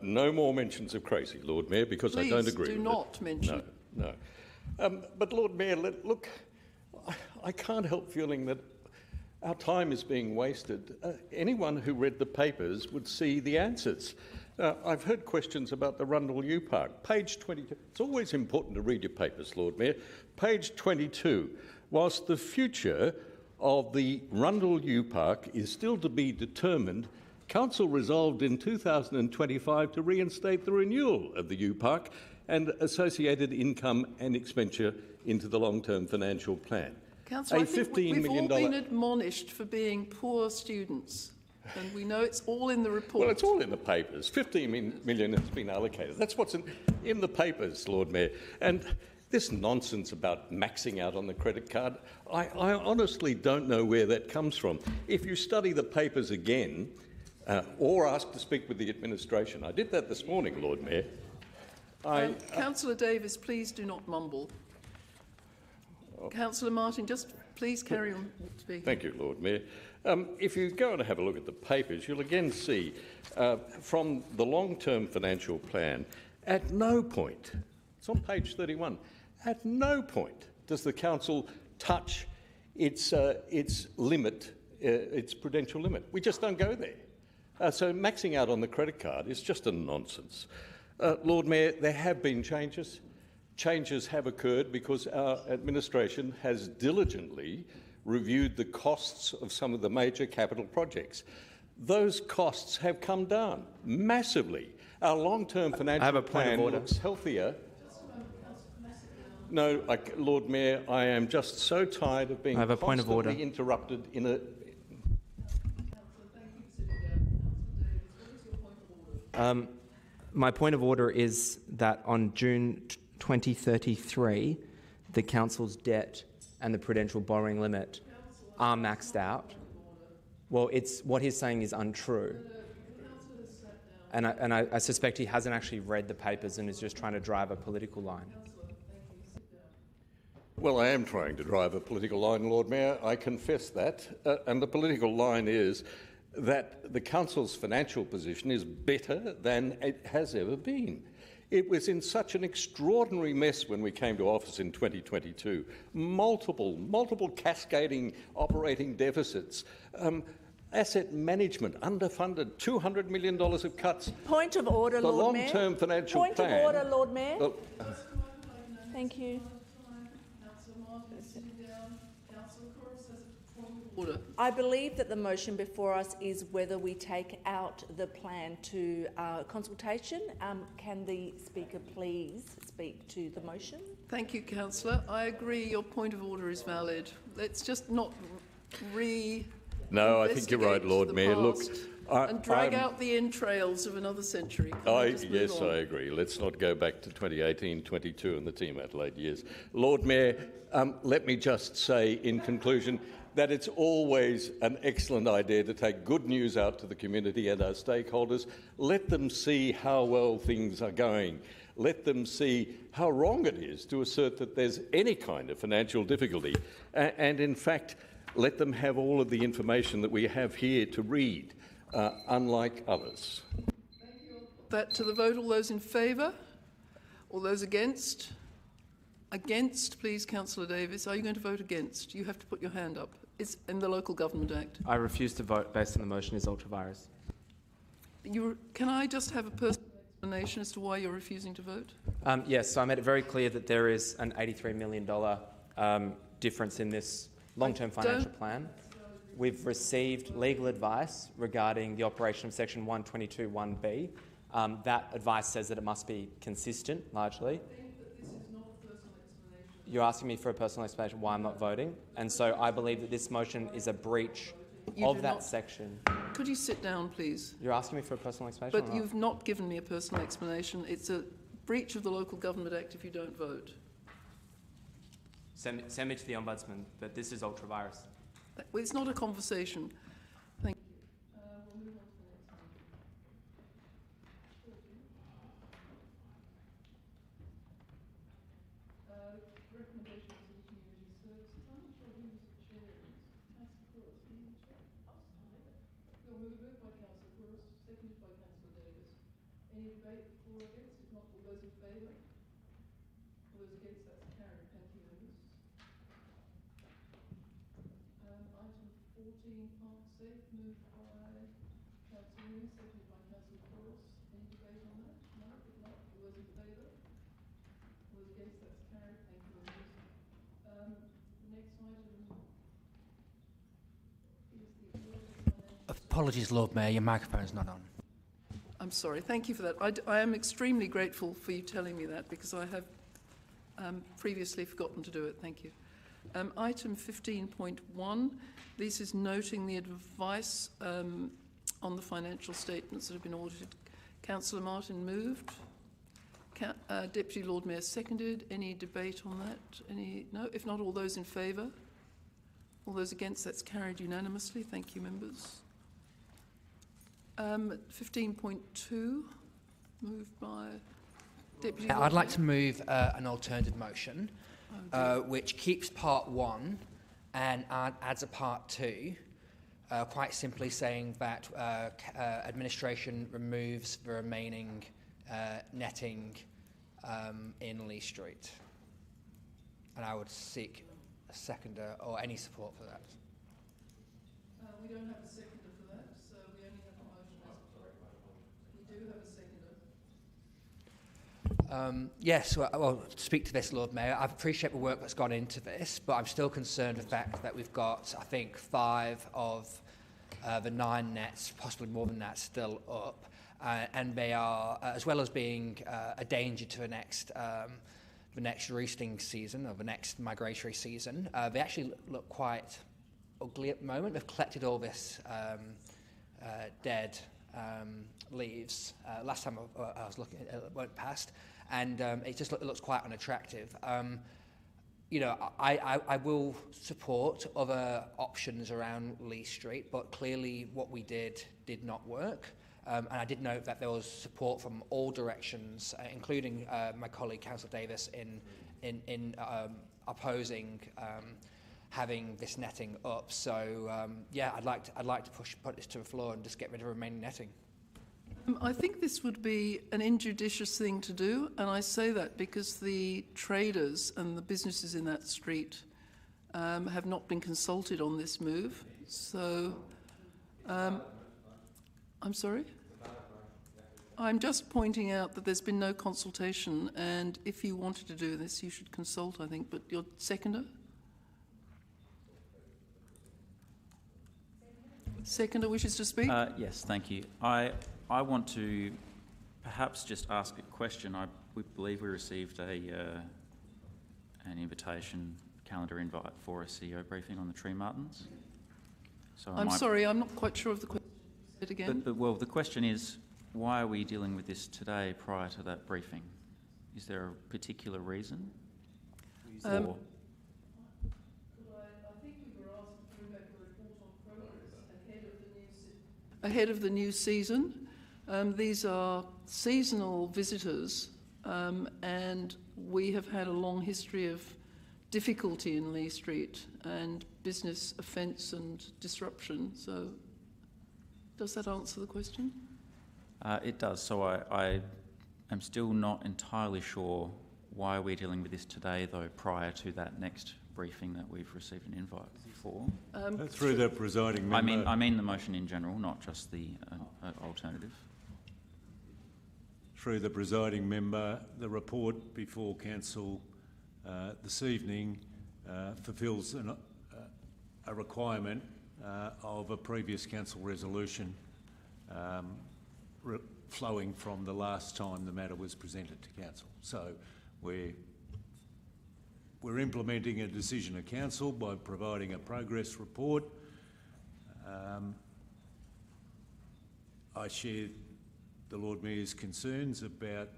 No more mentions of crazy, Lord Mayor, because Please I don't agree do with not mention. No. But Lord Mayor, look, I can't help feeling that our time is being wasted. Anyone who read the papers would see the answers. I've heard questions about the Rundle U Park. Page 22. It's always important to read your papers, Lord Mayor. Page 22. Whilst the future of the Rundle U Park is still to be determined, Council resolved in 2025 to reinstate the renewal of the U Park and associated income and expenditure into the long-term financial plan. Councillor, I think we've all been admonished for being poor students, and we know it's all in the report. Well, it's all in the papers. 15 million has been allocated. That's what's in the papers, Lord Mayor. And this nonsense about maxing out on the credit card, I honestly don't know where that comes from. If you study the papers again, or ask to speak with the administration, I did that this morning, Lord Mayor. Councillor Davis, please do not mumble. Councillor Martin, just please carry on speaking. Thank you, Lord Mayor. If you go and have a look at the papers, you'll again see from the long-term financial plan, at no point, it's on page 31, at no point does the council touch its limit, its prudential limit. We just don't go there. So maxing out on the credit card is just a nonsense. Lord Mayor, there have been changes. Changes have occurred because our administration has diligently reviewed the costs of some of the major capital projects. Those costs have come down massively. Our long-term financial plan looks healthier. No, Lord Mayor, I am just so tired of being constantly interrupted in a... My point of order is that on June 2033, the council's debt and the prudential borrowing limit are maxed out. Well, what he's saying is untrue. And I suspect he hasn't actually read the papers and is just trying to drive a political line. Well, I am trying to drive a political line, Lord Mayor. I confess that. And the political line is that the council's financial position is better than it has ever been. It was in such an extraordinary mess when we came to office in 2022. Multiple cascading operating deficits. Asset management, underfunded, $200 million of cuts. Point of order, Lord Mayor. The long-term financial plan... Point of order, Lord Mayor. Thank you. I believe that the motion before us is whether we take out the plan to consultation. Can the Speaker please speak to the motion? Thank you, Councillor. I agree your point of order is valid. Let's just not No, I think you're right, Lord Mayor. Look, and drag out the entrails of another century. Yes, I agree. Let's not go back to 2018, 22 and the Team Adelaide years. Lord Mayor, let me just say in conclusion that it's always an excellent idea to take good news out to the community and our stakeholders. Let them see how well things are going. Let them see how wrong it is to assert that there's any kind of financial difficulty. And in fact, let them have all of the information that we have here to read, unlike others. That to the vote. All those in favour? All those against? Against, please, Councillor Davis. Are you going to vote against? You have to put your hand up. It's in the Local Government Act. I refuse to vote based on the motion is ultra-virus. Can I just have a personal explanation as to why you're refusing to vote? Yes, so I made it very clear that there is an $83 million difference in this long-term financial plan. We've received legal advice regarding the operation of Section 122(1)(b). That advice says that it must be consistent, largely. You're asking me for a personal explanation why I'm not voting, and so I believe that this motion is a breach of that section. Could you sit down, please? You're asking me for a personal explanation? But you've not given me a personal explanation. It's a breach of the Local Government Act if you don't vote. Send me to the Ombudsman, but this is ultra-virus. Well, it's not a conversation. Thank you. We'll move on to the next one. Recommendation of the community services. I'm not sure who the chair is. Councillor Couros, are you the chair? You'll move by Councillor Couros, seconded by Councillor Davis. Any debate for or against? If not, all those in favour? All those against? That's carried. Thank you, members. Item 14, Park Safe, moved by Councillor Moon, seconded by Councillor Couros. Any debate on that? No? If not, all those in favour? All those against? That's carried. Thank you, members. The next item is the Apologies, Lord Mayor, your microphone's not on. I'm sorry. Thank you for that. I am extremely grateful for you telling me that because I have previously forgotten to do it. Thank you. Item 15.1. This is noting the advice on the financial statements that have been audited. Councillor Martin moved. Deputy Lord Mayor seconded. Any debate on that? No? If not, all those in favour? All those against? That's carried unanimously. Thank you, members. 15.2, moved by Deputy Lord I'd like Mayor. to move an alternative motion, which keeps part 1 and adds a part 2, quite simply saying that administration removes the remaining netting in Lee Street. And I would seek a seconder or any support for that. We don't have a seconder for that, so we only have a motion as correct. We do have a seconder. Yes, well, to speak to this, Lord Mayor, I appreciate the work that's gone into this, but I'm still concerned with the fact that we've got, I think, 5 of the 9 nets, possibly more than that, still up. And they are, as well as being a danger to the next roosting season or the next migratory season, they actually look quite ugly at the moment. They've collected all this dead leaves. Last time I was looking, it went past, and it looks quite unattractive. You know, I will support other options around Lee Street, but clearly what we did not work. And I did note that there was support from all directions, including my colleague Councillor Davis, in opposing having this netting up. So yeah, I'd like to put this to the floor and just get rid of remaining netting. I think this would be an injudicious thing to do, and I say that because the traders and the businesses in that street have not been consulted on this move. So, I'm sorry? I'm just pointing out that there's been no consultation, and if you wanted to do this, you should consult, I think. But your seconder? Seconder wishes to speak? Yes, thank you. I want to perhaps just ask a question. We believe we received an invitation, calendar invite for a CEO briefing on the tree martins. So I'm sorry, I'm not quite sure of the question. Say it again. Well, the question is, why are we dealing with this today prior to that briefing? Is there a particular reason? I think we were asked to bring back a report on progress ahead of the new season. These are seasonal visitors, and we have had a long history of difficulty in Lee Street and business offence and disruption. So, does that answer the question? It does. So I am still not entirely sure why we're dealing with this today, though, prior to that next briefing that we've received an invite for. Through the presiding member. I mean the motion in general, not just the alternative. Through the presiding member, the report before council this evening fulfils a requirement of a previous council resolution flowing from the last time the matter was presented to council. So we're we're implementing a decision of council by providing a progress report. I share the Lord Mayor's concerns about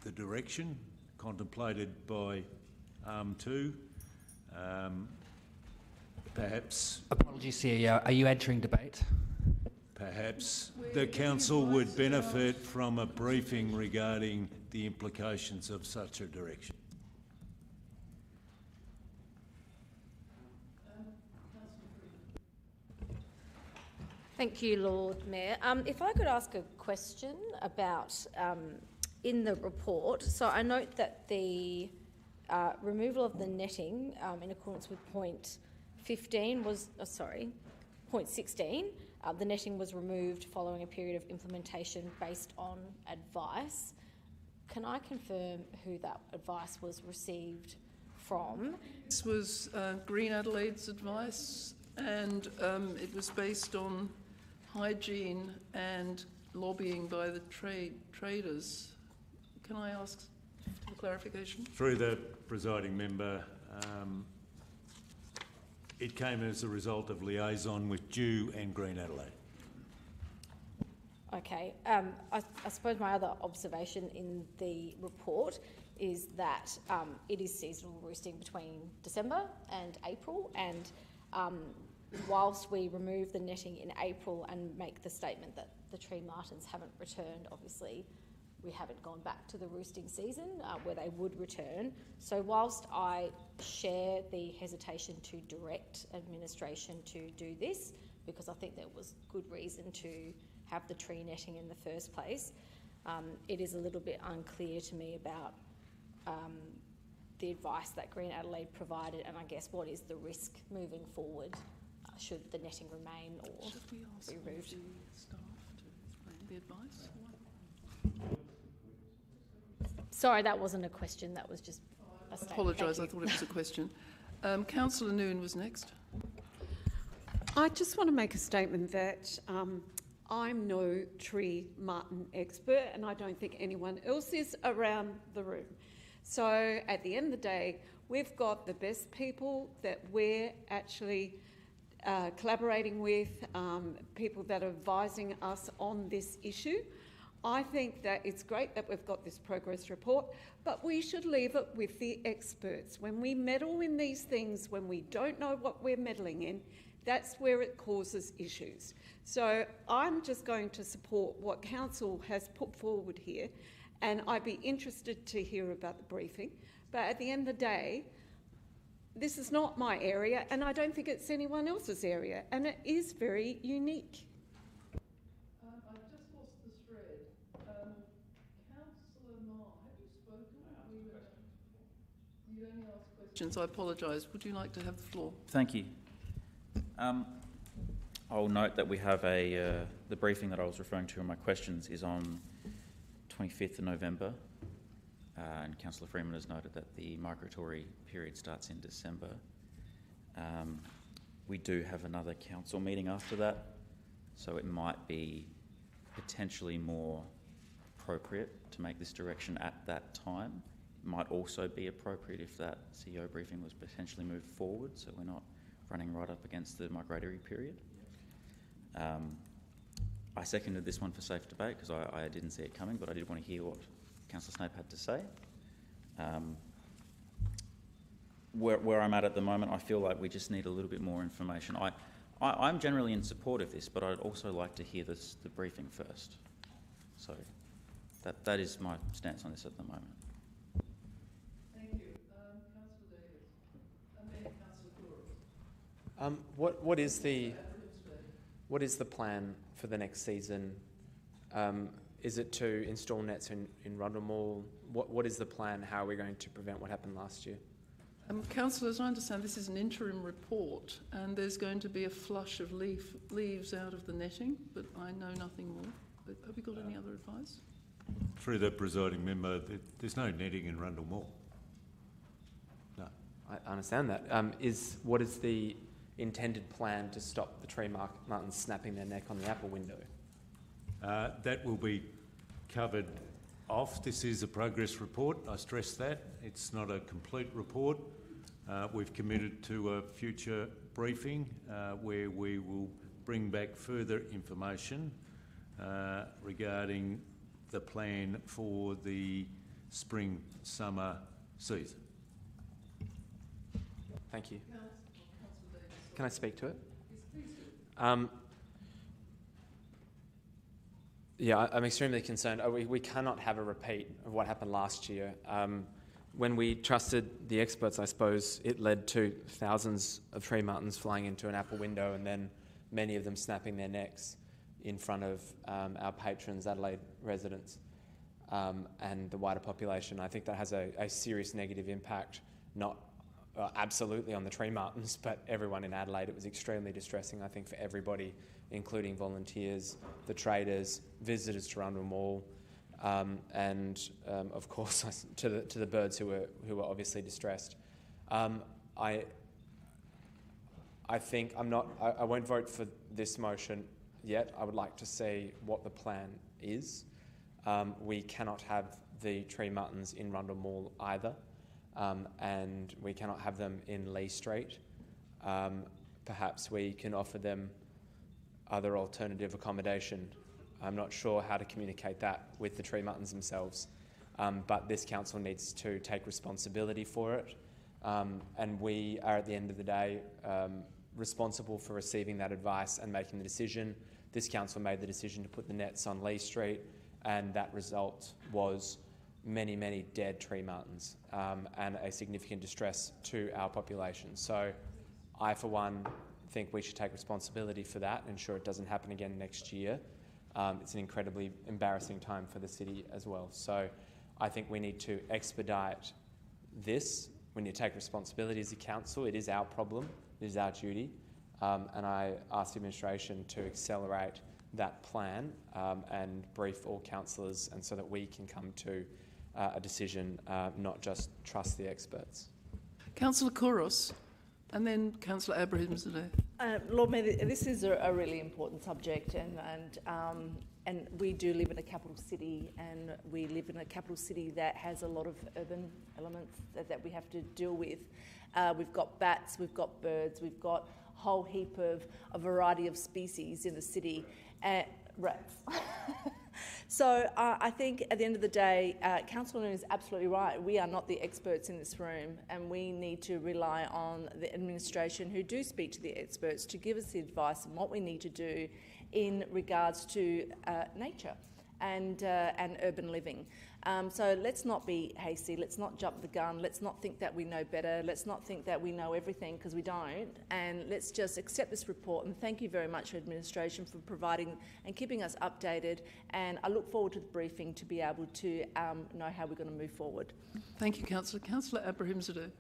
the direction contemplated by Arm 2. Perhaps... Apologies, CEO. Are you entering debate? Perhaps the council would benefit from a briefing regarding the implications of such a direction. Thank you, Lord Mayor. If I could ask a question about in the report. So I note that the removal of the netting in accordance with point 15 was, point 16, the netting was removed following a period of implementation based on advice. Can I confirm who that advice was received from? This was Green Adelaide's advice, and it was based on hygiene and lobbying by the traders. Can I ask for clarification? Through the presiding member, it came as a result of liaison with Dew and Green Adelaide. Okay. I suppose my other observation in the report is that it is seasonal roosting between December and April, and whilst we remove the netting in April and make the statement that the tree martins haven't returned, obviously we haven't gone back to the roosting season where they would return. So whilst I share the hesitation to direct administration to do this, because I think there was good reason to have the tree netting in the first place, it is a little bit unclear to me about the advice that Green Adelaide provided, and I guess what is the risk moving forward should the netting remain or be removed. The staff to explain the advice? Sorry, that wasn't a question, that was just a statement. I apologise, I thought it was a question. Councillor Noon was next. I just want to make a statement that I'm no tree martin expert, and I don't think anyone else is around the room. So at the end of the day, we've got the best people that we're actually collaborating with, people that are advising us on this issue. I think that it's great that we've got this progress report, but we should leave it with the experts. When we meddle in these things, when we don't know what we're meddling in, that's where it causes issues. So I'm just going to support what Council has put forward here, and I'd be interested to hear about the briefing. But at the end of the day, this is not my area, and I don't think it's anyone else's area, and it is very unique. I've just lost the thread. Councillor Marr, have you spoken? You only asked questions. I apologise. Would you like to have the floor? Thank you. I'll note that we have the briefing that I was referring to in my questions is on 25th of November, and Councillor Freeman has noted that the migratory period starts in December. We do have another council meeting after that, so it might be potentially more appropriate to make this direction at that time. It might also be appropriate if that CEO briefing was potentially moved forward, so we're not running right up against the migratory period. I seconded this one for safe debate because I didn't see it coming, but I did want to hear what Councillor Snape had to say. Where I'm at the moment, I feel like we just need a little bit more information. I'm generally in support of this, but I'd also like to hear the briefing first. So that is my stance on this at the moment. Thank you. Councillor Davis. And then Councillor Couros. What is the plan for the next season? Is it to install nets in Rundle Mall? What is the plan? How are we going to prevent what happened last year? Councillors, I understand this is an interim report and there's going to be a flush of leaves out of the netting, but I know nothing more. But have you got any other advice? Through the presiding member, there's no netting in Rundle Mall. No. I understand that. What is the intended plan to stop the tree martins snapping their neck on the apple window? That will be covered off. This is a progress report. I stress that. It's not a complete report. We've committed to a future briefing where we will bring back further information regarding the plan for the spring-summer season. Thank you. Can I speak to it? Yeah, I'm extremely concerned. We cannot have a repeat of what happened last year. When we trusted the experts, I suppose, it led to thousands of tree martins flying into an apple window and then many of them snapping their necks in front of our patrons, Adelaide residents, and the wider population. I think that has a serious negative impact, not absolutely on the tree martins, but everyone in Adelaide. It was extremely distressing, I think, for everybody, including volunteers, the traders, visitors to Rundle Mall, and of course to the birds who were obviously distressed. I think I won't vote for this motion yet. I would like to see what the plan is. We cannot have the tree martins in Rundle Mall either. And we cannot have them in Lee Street. Perhaps we can offer them other alternative accommodation. I'm not sure how to communicate that with the tree martins themselves, but this council needs to take responsibility for it. And we are, at the end of the day, responsible for receiving that advice and making the decision. This council made the decision to put the nets on Lee Street, and that result was many, many dead tree martins and a significant distress to our population. So I, for one, think we should take responsibility for that and ensure it doesn't happen again next year. It's an incredibly embarrassing time for the city as well. So I think we need to expedite this. We need to take responsibility as a council. It is our problem. It is our duty. And I ask the administration to accelerate that plan and brief all councillors, and so that we can come to a decision, not just trust the experts. Councillor Kouros, and then Councillor Abrahimzadeh. Lord Mayor, this is a really important subject, and we do live in a capital city, and we live in a capital city that has a lot of urban elements that we have to deal with. We've got bats, we've got birds, we've got a whole heap of a variety of species in the city, rats. So I think at the end of the day, Councillor Noon is absolutely right. We are not the experts in this room, and we need to rely on the administration, who do speak to the experts, to give us the advice on what we need to do in regards to nature and urban living. So let's not be hasty, let's not jump the gun, let's not think that we know better, let's not think that we know everything, because we don't, and let's just accept this report. And thank you very much, administration, for providing and keeping us updated, and I look forward to the briefing to be able to know how we're going to move forward. Thank you, Councillor. Councillor Abrahimzadeh.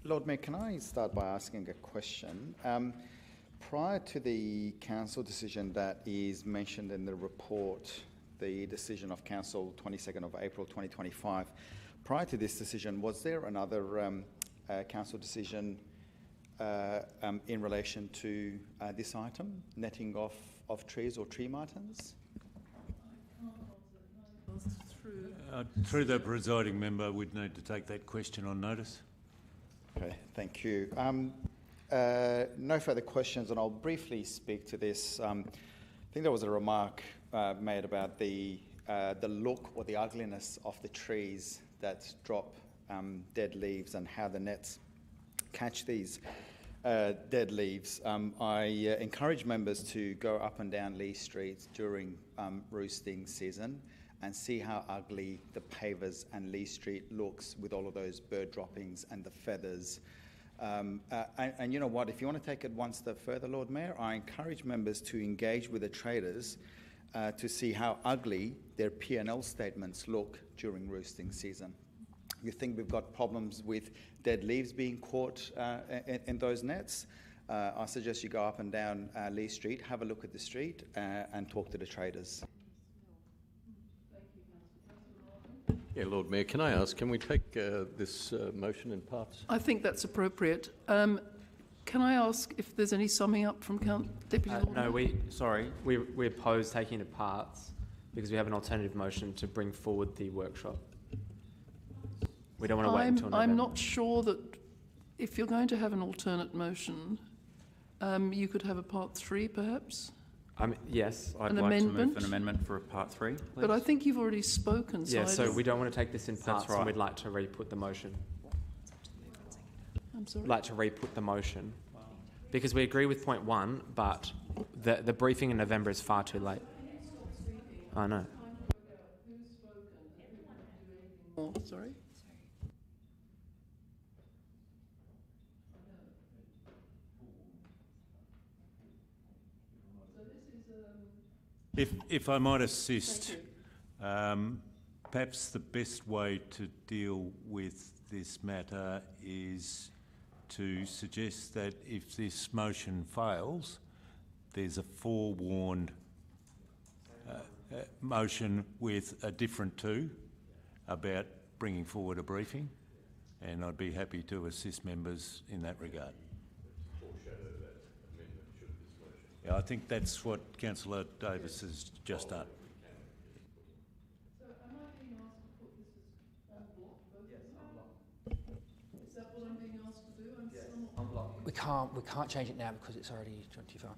Lord Mayor, can I start by asking a question? Prior to the council decision that is mentioned in the report, the decision of Council 22nd of April 2025, prior to this decision, was there another council decision in relation to this item, netting of trees or tree martins? Through the presiding member, we'd need to take that question on notice. Okay, thank you. No further questions, and I'll briefly speak to this. I think there was a remark made about the look or the ugliness of the trees that drop dead leaves and how the nets catch these dead leaves. I encourage members to go up and down Lee Street during roosting season and see how ugly the pavers and Lee Street looks with all of those bird droppings and the feathers. And you know what, if you want to take it one step further, Lord Mayor, I encourage members to engage with the traders to see how ugly their P&L statements look during roosting season. You think we've got problems with dead leaves being caught in those nets? I suggest you go up and down Lee Street, have a look at the street and talk to the traders. Yeah, Lord Mayor, can I ask, can we take this motion in parts? I think that's appropriate. Can I ask if there's any summing up from Deputy Lord No, Mayor? we oppose taking it to parts. because we have an alternative motion to bring forward the workshop. We don't want to wait until November. I'm not sure that if you're going to have an alternate motion, you could have a part 3 perhaps? Yes. I'd An like amendment? to move an amendment for a part 3, please. But I think you've already spoken. Yeah, so we don't want to take this in parts, right. and we'd like to re-put the motion. I'm sorry? We'd like to re-put the motion. Because we agree with point 1, but the briefing in November is far too late. I know. Oh, sorry? If I might assist, perhaps the best way to deal with this matter is to suggest that if this motion fails, there's a forewarned motion with a different to about bringing forward a briefing, and I'd be happy to assist members in that regard. Yeah, I think that's what Councillor Davis has just done. So am I being asked to put this as en bloc? Yes, en bloc. Is that what I'm being asked to do? I'm somewhat... We can't change it now because it's already 25.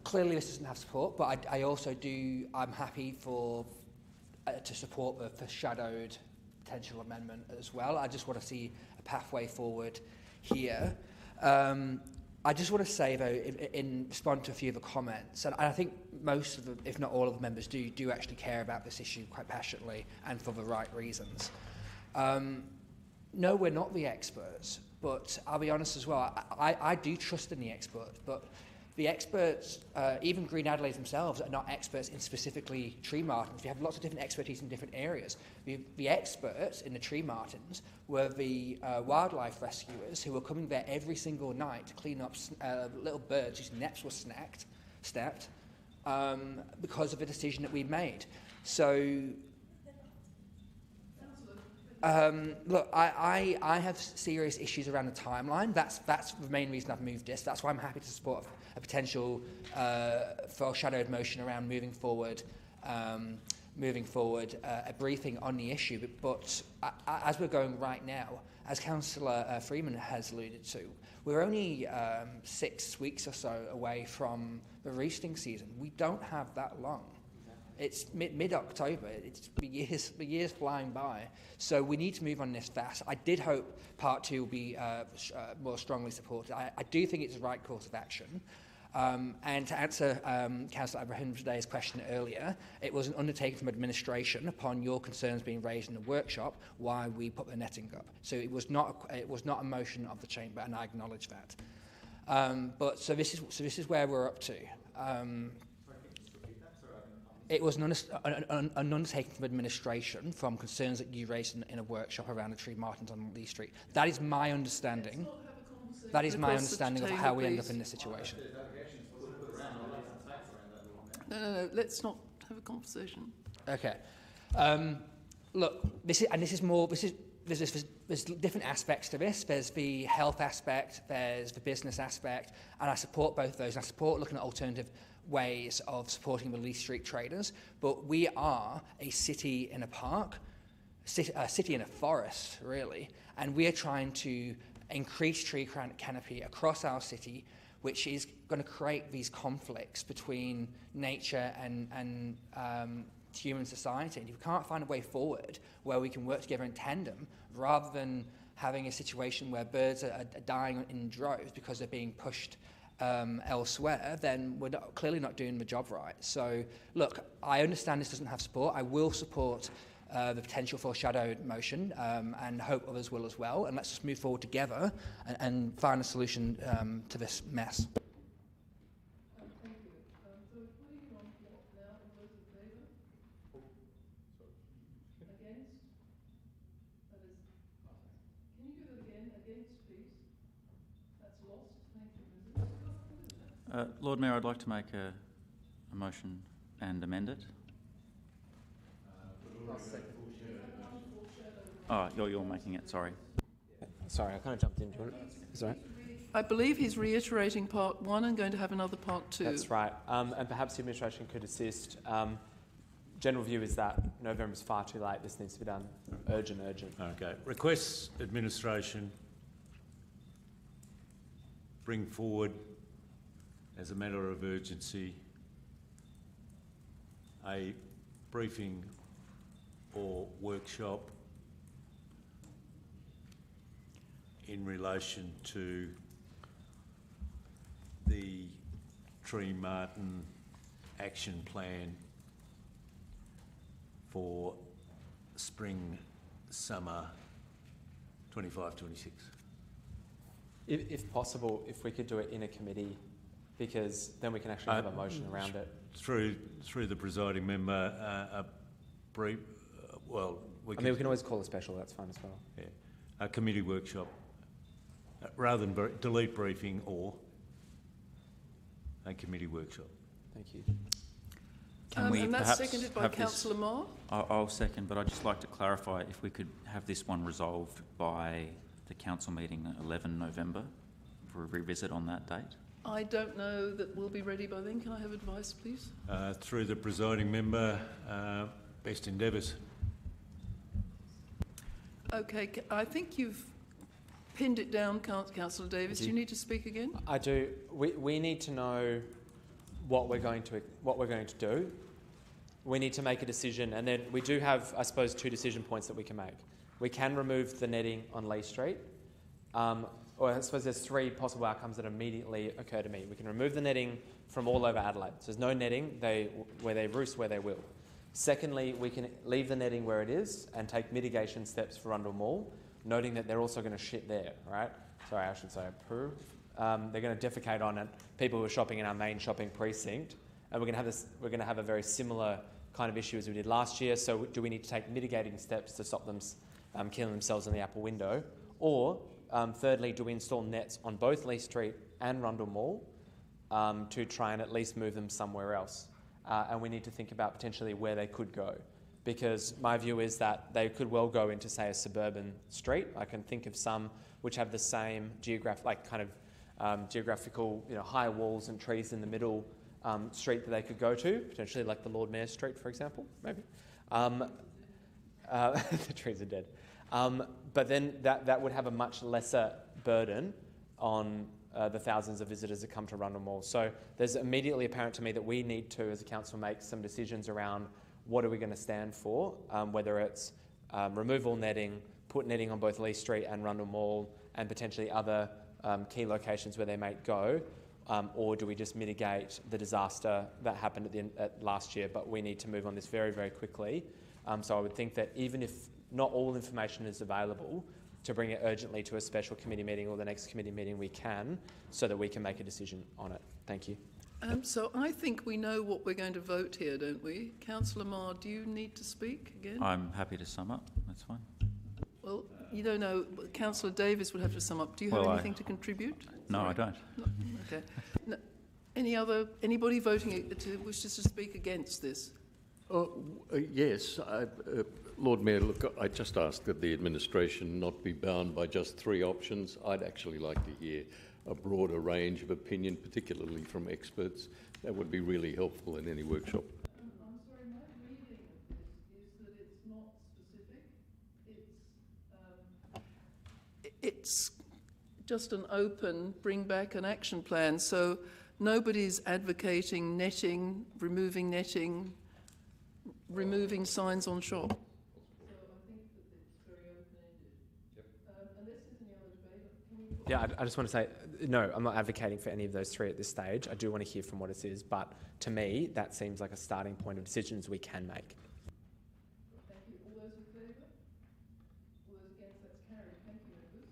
Clearly this doesn't have support, but I also do, I'm happy for to support the foreshadowed potential amendment as well. I just want to see a pathway forward here. I just want to say, though, in response to a few of the comments, and I think most of the, if not all of the members do actually care about this issue quite passionately and for the right reasons. No, we're not the experts, but I'll be honest as well, I do trust in the experts, but the experts, even Green Adelaide themselves, are not experts in specifically tree martins. We have lots of different expertise in different areas. The experts in the tree martins were the wildlife rescuers who were coming there every single night to clean up little birds whose nets were stepped because of a decision that we made. So, look, I have serious issues around the timeline. That's the main reason I've moved this. That's why I'm happy to support a potential foreshadowed motion around moving forward a briefing on the issue. But as we're going right now, as Councillor Freeman has alluded to, we're only 6 weeks or so away from the roosting season. We don't have that long. It's mid-October. It's the years flying by. So we need to move on this fast. I did hope Part 2 will be more strongly supported. I do think it's the right course of action. And to answer Councillor Abrahim's question earlier, it was an undertaking from administration upon your concerns being raised in the workshop why we put the netting up. So it was not a motion of the chamber, and I acknowledge that. But so this is where we're up to. It was an undertaking from administration from concerns that you raised in a workshop around the tree martins on Lee Street. That is my understanding. That is my understanding of how we end up in this situation. No, let's not have a conversation. Okay. Look, there's different aspects to this. There's the health aspect, there's the business aspect, and I support both of those. I support looking at alternative ways of supporting the Lee Street traders, but we are a city in a park, a city in a forest, really, and we are trying to increase tree canopy across our city, which is going to create these conflicts between nature and human society. And if we can't find a way forward where we can work together in tandem, rather than having a situation where birds are dying in droves because they're being pushed elsewhere, then we're clearly not doing the job right. So, look, I understand this doesn't have support. I will support the potential foreshadowed motion and hope others will as well. And let's just move forward together and find a solution to this mess. Thank you. So we're putting it on block now. All those in favour? Against? That is... Can you do it again? Against, please. That's lost. Thank you, Mrs. Lord Mayor, I'd like to make a motion and amend it. Oh, you're making it, sorry. Sorry, I kind of jumped in. Do you want it? Sorry. I believe he's reiterating part 1 and going to have another part 2. That's right. And perhaps the administration could assist. General view is that November is far too late. This needs to be done urgent. Okay. Requests administration bring forward as a matter of urgency a briefing or workshop in relation to the Tree Martin action plan for spring, summer 25-26. If possible, if we could do it in a committee, because then we can actually have a motion around it. Through the presiding member, a brief, we can always call a special, that's fine as well. Yeah, a committee workshop, rather than delete briefing, or a committee workshop. Thank you. And that's seconded by Councillor Moore. I'll second, but I'd just like to clarify if we could have this one resolved by the council meeting 11 November for a revisit on that date. I don't know that we'll be ready by then. Can I have advice, please? Through the presiding member, best endeavours. Okay, I think you've pinned it down, Councillor Davis. Do you need to speak again? I do. We need to know what we're going to do. We need to make a decision, and then we do have, I suppose, 2 decision points that we can make. We can remove the netting on Lee Street, or I suppose there's 3 possible outcomes that immediately occur to me. We can remove the netting from all over Adelaide. So there's no netting, where they roost where they will. Secondly, we can leave the netting where it is and take mitigation steps for Rundle Mall, noting that they're also going to shit there, right? Sorry, I should say approve. They're going to defecate on it. People who are shopping in our main shopping precinct, and we're going to have a very similar kind of issue as we did last year. So do we need to take mitigating steps to stop them killing themselves in the Apple window? Or thirdly, do we install nets on both Lee Street and Rundle Mall to try and at least move them somewhere else? And we need to think about potentially where they could go, because my view is that they could well go into, say, a suburban street. I can think of some which have the same geographical, high walls and trees in the middle street that they could go to, potentially like the Lord Mayor's Street, for example, maybe. The trees are dead. But then that would have a much lesser burden on the thousands of visitors that come to Rundle Mall. So there's immediately apparent to me that we need to, as a council, make some decisions around what are we going to stand for, whether it's removal netting, put netting on both Lee Street and Rundle Mall, and potentially other key locations where they might go, or do we just mitigate the disaster that happened at last year? But we need to move on this very, very quickly. So I would think that even if not all information is available, to bring it urgently to a special committee meeting or the next committee meeting, we can, so that we can make a decision on it. Thank you. So I think we know what we're going to vote here, don't we? Councillor Marr, do you need to speak again? I'm happy to sum up. That's fine. Well, you don't know. Councillor Davis would have to sum up. Do you have anything to contribute? No, I don't. No, okay. No, anybody voting to wishes to speak against this? Yes. Lord Mayor, look, I just asked that the administration not be bound by just 3 options. I'd actually like to hear a broader range of opinion, particularly from experts. That would be really helpful in any workshop. I'm sorry, my reading of this is that it's not specific. It's just an open, bring back an action plan. So nobody's advocating netting, removing signs on shop. So I think that it's very open-ended. Yep. Unless there's any other debate, can we... Yeah, I just want to say, no, I'm not advocating for any of those 3 at this stage. I do want to hear from what it is, but to me, that seems like a starting point of decisions we can make. Thank you. All those in favour? All those against? That's carried. Thank you, members.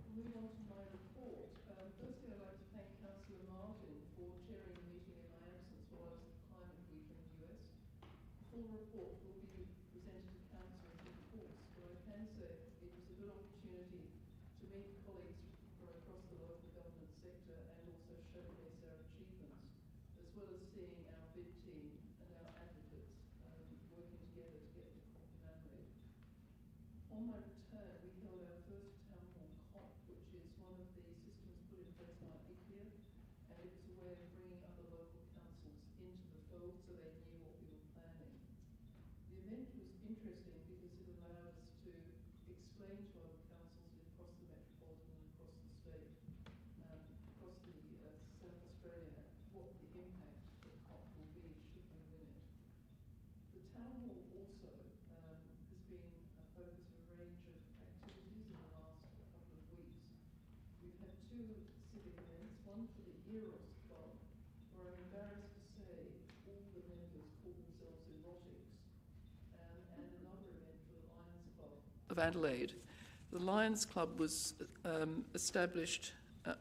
We'll move on to my report. Firstly, I'd like to thank Councillor Martin for chairing the meeting in my absence while I was at the Climate Week in the US. The full report will be presented to Council in due course, but I can say it was a good opportunity to meet colleagues from across the local government sector and also showcase our achievements, as well as seeing our bid team and our advocates working together to get the plan made. On my return, we held our first town hall saying to other councils across the metropolitan and across the state, across the South Australia, what the impact of COP will be should we win it. The town hall also has been a focus of a range of activities in the last couple of weeks. We've had two civic events, one for the Eros Club, where I'm embarrassed to say all the members call themselves erotics, and another event for the Lions Club of Adelaide. The Lions Club was established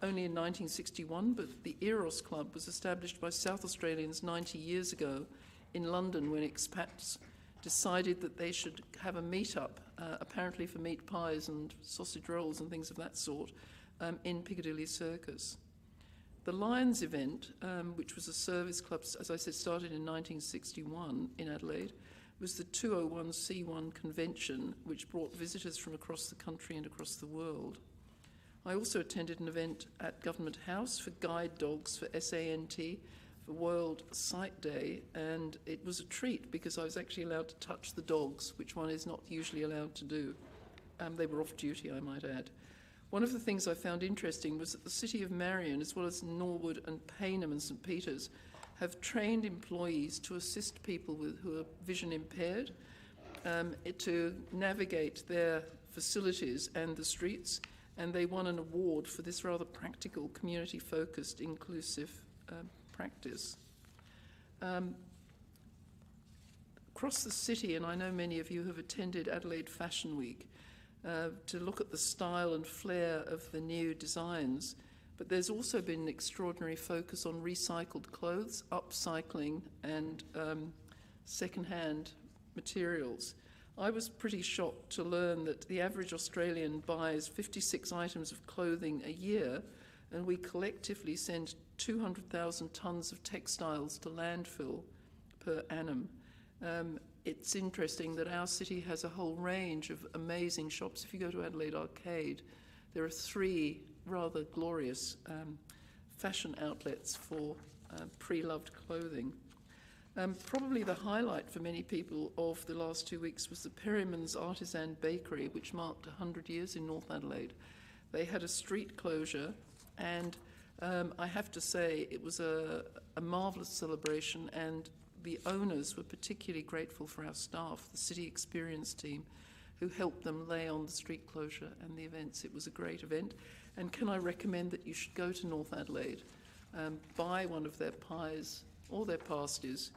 only in 1961, but the Eros Club was established by South Australians 90 years ago in London when expats decided that they should have a meet-up, apparently for meat pies and sausage rolls and things of that sort, in Piccadilly Circus. The Lions event, which was a service club, as I said, started in 1961 in Adelaide, was the 201C1 convention, which brought visitors from across the country and across the world. I also attended an event at Government House for guide dogs for SANT, for World Sight Day, and it was a treat because I was actually allowed to touch the dogs, which one is not usually allowed to do. They were off duty, I might add. One of the things I found interesting was that the City of Marion, as well as Norwood and Payneham and St Peters, have trained employees to assist people who are vision impaired to navigate their facilities and the streets, and they won an award for this rather practical, community-focused, inclusive practice. Across the city, and I know many of you have attended Adelaide Fashion Week, to look at the style and flair of the new designs, but there's also been an extraordinary focus on recycled clothes, upcycling and second-hand materials. I was pretty shocked to learn that the average Australian buys 56 items of clothing a year, and we collectively send 200,000 tonnes of textiles to landfill per annum. It's interesting that our city has a whole range of amazing shops. If you go to Adelaide Arcade, there are 3 rather glorious fashion outlets for pre-loved clothing. Probably the highlight for many people of the last 2 weeks was the Perryman's Artisan Bakery, which marked 100 years in North Adelaide. They had a street closure, and I have to say it was a marvellous celebration, and the owners were particularly grateful for our staff, the city experience team, who helped them lay on the street closure and the events. It was a great event. And can I recommend that you should go to North Adelaide, buy one of their pies or their pasties,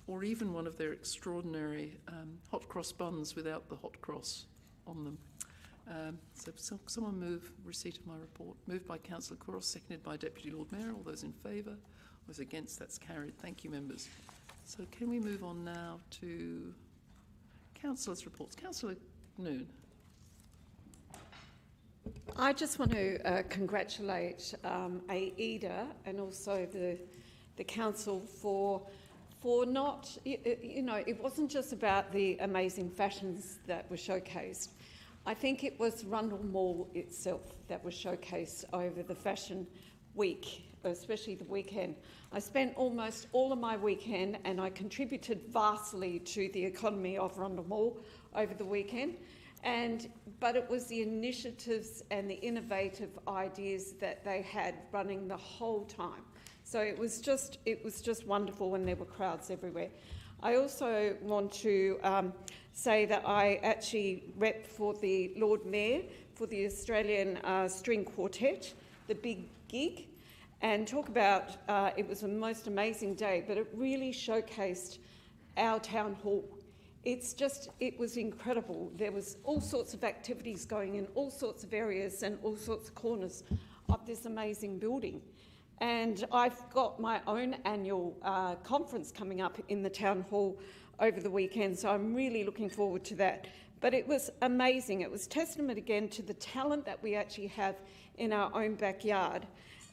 or even one of their extraordinary hot cross buns without the hot cross on them. So someone move receipt of my report. Moved by Councillor Couros, seconded by Deputy Lord Mayor. All those in favour? Those against? That's carried. Thank you, members. So can we move on now to Councillors' reports? Councillor Noon. I just want to congratulate AIDA and also the council for not, it wasn't just about the amazing fashions that were showcased. I think it was Rundle Mall itself that was showcased over the fashion week, especially the weekend. I spent almost all of my weekend, and I contributed vastly to the economy of Rundle Mall over the weekend. But it was the initiatives and the innovative ideas that they had running the whole time. So it was just wonderful, and there were crowds everywhere. I also want to say that I actually rep for the Lord Mayor for the Australian String Quartet, the big gig, and talk about it was a most amazing day, but it really showcased our town hall. It was incredible. There was all sorts of activities going in all sorts of areas and all sorts of corners of this amazing building. And I've got my own annual conference coming up in the town hall over the weekend, so I'm really looking forward to that. But it was amazing. It was testament again to the talent that we actually have in our own backyard.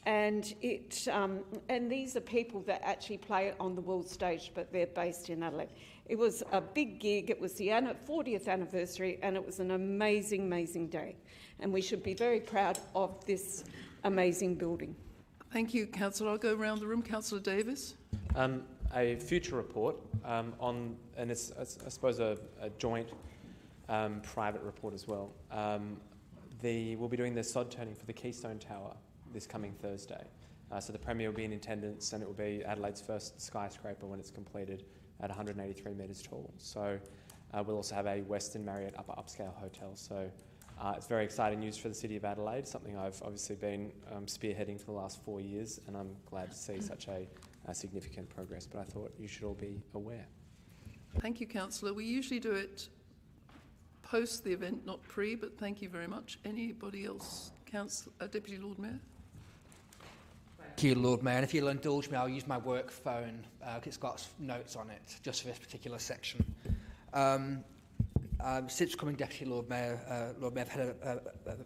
And these are people that actually play on the world stage, but they're based in Adelaide. It was a big gig. It was the 40th anniversary, and it was an amazing, amazing day. And we should be very proud of this amazing building. Thank you, Councillor. I'll go around the room. Councillor Davis. A future report on, and it's, I suppose, a joint private report as well. We'll be doing the sod turning for the Keystone Tower this coming Thursday. So the Premier will be in attendance, and it will be Adelaide's first skyscraper when it's completed at 183 metres tall. So we'll also have a Western Marriott upper upscale hotel. So it's very exciting news for the City of Adelaide, something I've obviously been spearheading for the last 4 years, and I'm glad to see such a significant progress, but I thought you should all be aware. Thank you, Councillor. We usually do it post the event, not pre, but thank you very much. Anybody else? Deputy Lord Mayor? Thank you, Lord Mayor. And if you'll indulge me, I'll use my work phone. It's got notes on it, just for this particular section. Since becoming Deputy Lord Mayor, I've had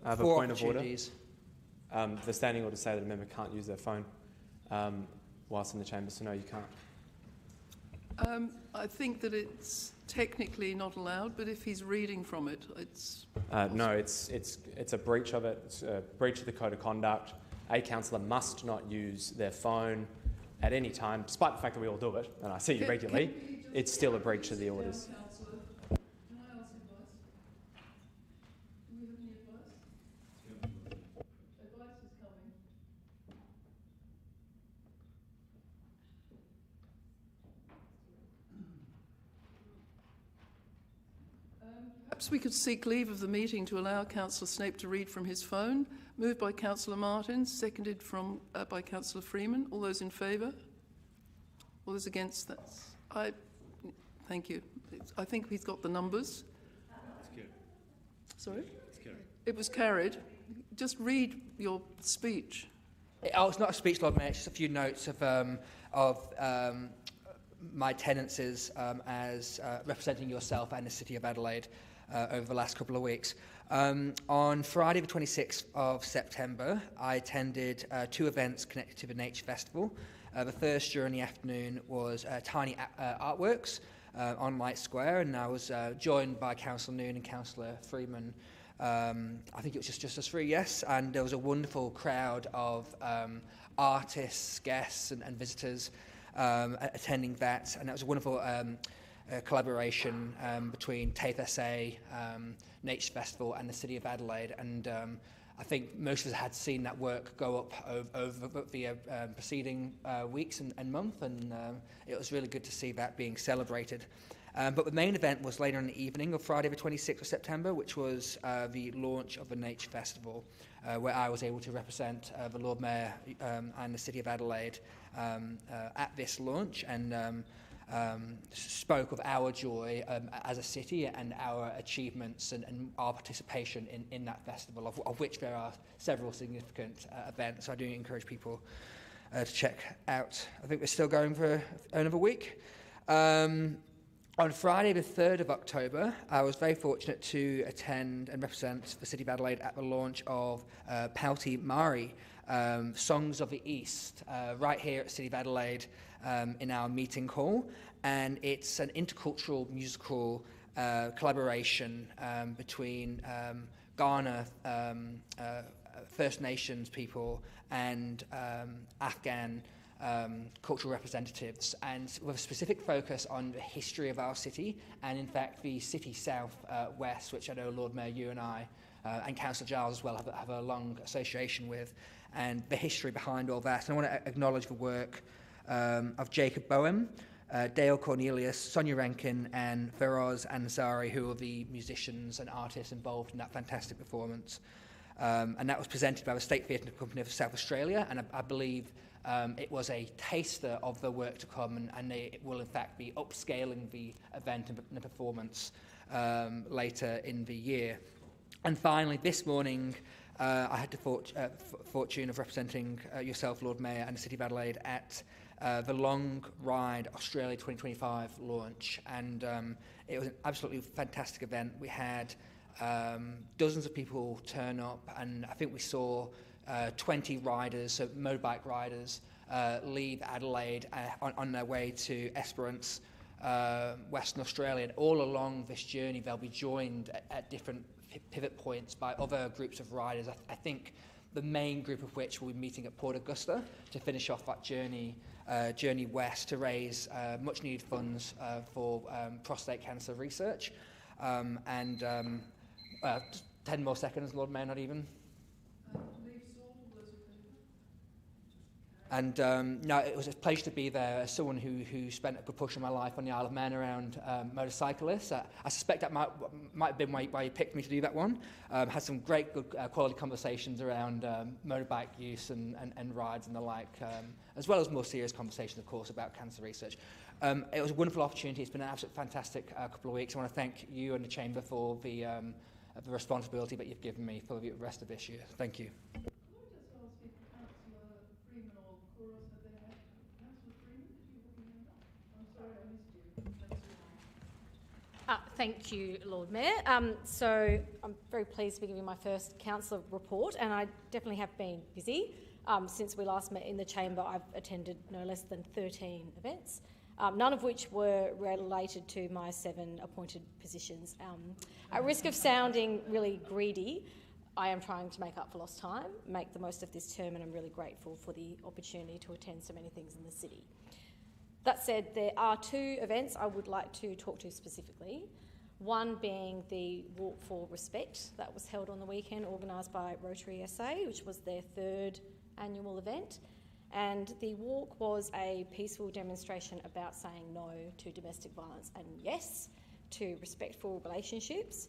I have a point of order. The standing order say that a member can't use their phone whilst in the chamber, so no, you can't. I think that it's technically not allowed, but if he's reading from it, it's... No, it's a breach of it. It's a breach of the Code of Conduct. A councillor must not use their phone at any time, despite the fact that we all do it, and I see you regularly. It's still a breach of the orders. Can I ask advice? Do we have any advice? Advice is coming. Perhaps we could seek leave of the meeting to allow Councillor Snape to read from his phone. Moved by Councillor Martin, seconded by Councillor Freeman. All those in favour? All those against? Thank you. I think he's got the numbers. It's carried. Sorry? It's carried. It was carried. Just read your speech. It's not a speech, Lord Mayor. It's just a few notes of my tenancies as representing yourself and the City of Adelaide over the last couple of weeks. On Friday the 26th of September, I attended 2 events connected to the Nature Festival. The first during the afternoon was Tiny Artworks on Light Square, and I was joined by Councillor Noon and Councillor Freeman. I think it was just us three, yes, and there was a wonderful crowd of artists, guests and visitors attending that, and that was a wonderful collaboration between TAFE SA, Nature Festival and the City of Adelaide, and I think most of us had seen that work go up over the preceding weeks and month, and it was really good to see that being celebrated. But the main event was later in the evening of Friday the 26th of September, which was the launch of the Nature Festival, where I was able to represent the Lord Mayor and the City of Adelaide at this launch, and spoke of our joy as a city and our achievements and our participation in that festival, of which there are several significant events. So I do encourage people to check out. I think we're still going for another week. On Friday the 3rd of October, I was very fortunate to attend and represent the City of Adelaide at the launch of Pauti Mari, Songs of the East, right here at the City of Adelaide in our meeting hall. And it's an intercultural musical collaboration between Ghana, First Nations people and Afghan cultural representatives, and with a specific focus on the history of our city, and in fact the city south west, which I know Lord Mayor, you and I and Councillor Giles as well have a long association with, and the history behind all that. And I want to acknowledge the work of Jacob Boehm, Dale Cornelius, Sonia Rankin and Feroz Ansari, who are the musicians and artists involved in that fantastic performance. And that was presented by the State Theatre Company of South Australia, and I believe it was a taster of the work to come, and they will in fact be upscaling the event and the performance later in the year. And finally, this morning, I had the fortune of representing yourself, Lord Mayor, and the City of Adelaide at the Long Ride Australia 2025 launch, and it was an absolutely fantastic event. We had dozens of people turn up, and I think we saw 20 riders, so motorbike riders, leave Adelaide on their way to Esperance, Western Australia. And all along this journey, they'll be joined at different pivot points by other groups of riders. I think the main group of which will be meeting at Port Augusta to finish off that journey west to raise much-needed funds for prostate cancer research. Just 10 more seconds, Lord Mayor, not even. And no, it was a pleasure to be there as someone who spent a good portion of my life on the Isle of Man around motorcyclists. I suspect that might have been why you picked me to do that one. Had some great, good quality conversations around motorbike use and rides and the like, as well as more serious conversations, of course, about cancer research. It was a wonderful opportunity. It's been an absolutely fantastic couple of weeks. I want to thank you and the Chamber for the responsibility that you've given me for the rest of this year. Thank you. Thank you, Lord Mayor. So I'm very pleased to be giving my first council report, and I definitely have been busy. Since we last met in the chamber, I've attended no less than 13 events, none of which were related to my 7 appointed positions. At risk of sounding really greedy, I am trying to make up for lost time, make the most of this term, and I'm really grateful for the opportunity to attend so many things in the city. That said, there are 2 events I would like to talk to specifically. One being the Walk for Respect that was held on the weekend, organised by Rotary SA, which was their 3rd annual event. And the walk was a peaceful demonstration about saying no to domestic violence and yes to respectful relationships.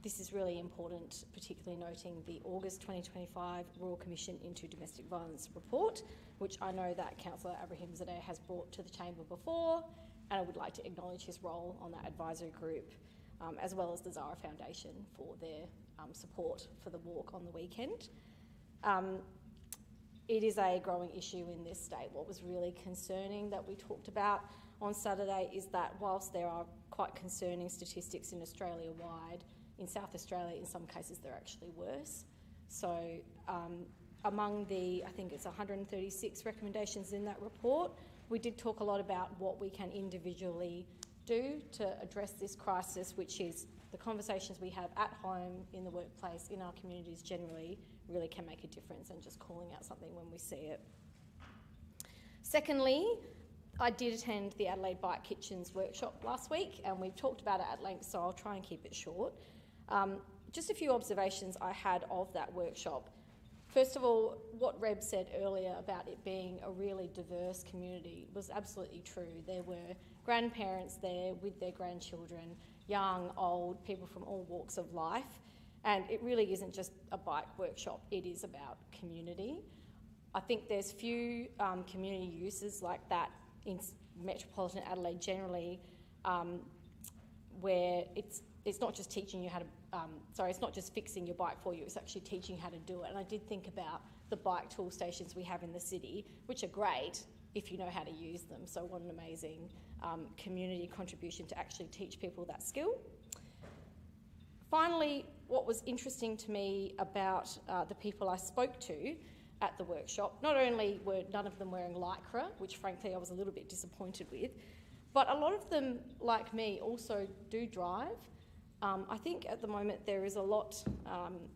This is really important, particularly noting the August 2025 Royal Commission into Domestic Violence report, which I know that Councillor Abrahimzadeh has brought to the Chamber before, and I would like to acknowledge his role on that advisory group, as well as the Zara Foundation for their support for the walk on the weekend. It is a growing issue in this state. What was really concerning that we talked about on Saturday is that whilst there are quite concerning statistics in Australia-wide, in South Australia, in some cases, they're actually worse. So among the, I think it's 136 recommendations in that report, we did talk a lot about what we can individually do to address this crisis, which is the conversations we have at home, in the workplace, in our communities generally, really can make a difference, and just calling out something when we see it. Secondly, I did attend the Adelaide Bike Kitchens workshop last week, and we've talked about it at length, so I'll try and keep it short. Just a few observations I had of that workshop. First of all, what Reb said earlier about it being a really diverse community was absolutely true. There were grandparents there with their grandchildren, young, old, people from all walks of life, and it really isn't just a bike workshop, it is about community. I think there's few community uses like that in metropolitan Adelaide generally, where it's not just teaching you how to, it's not just fixing your bike for you, it's actually teaching how to do it. And I did think about the bike tool stations we have in the city, which are great if you know how to use them. So what an amazing community contribution to actually teach people that skill. Finally, what was interesting to me about the people I spoke to at the workshop, not only were none of them wearing Lycra, which frankly I was a little bit disappointed with, but a lot of them, like me, also do drive. I think at the moment there is a lot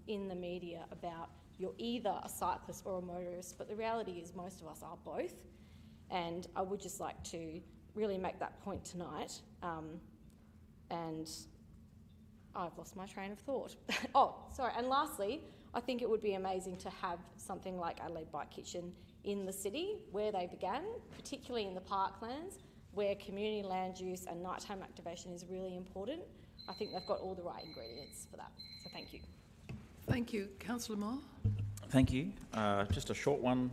in the media about you're either a cyclist or a motorist, but the reality is most of us are both. And I would just like to really make that point tonight. And I've lost my train of thought. And lastly, I think it would be amazing to have something like Adelaide Bike Kitchen in the city where they began, particularly in the parklands, where community land use and nighttime activation is really important. I think they've got all the right ingredients for that. So thank you. Thank you. Councillor Moore? Thank you. Just a short one.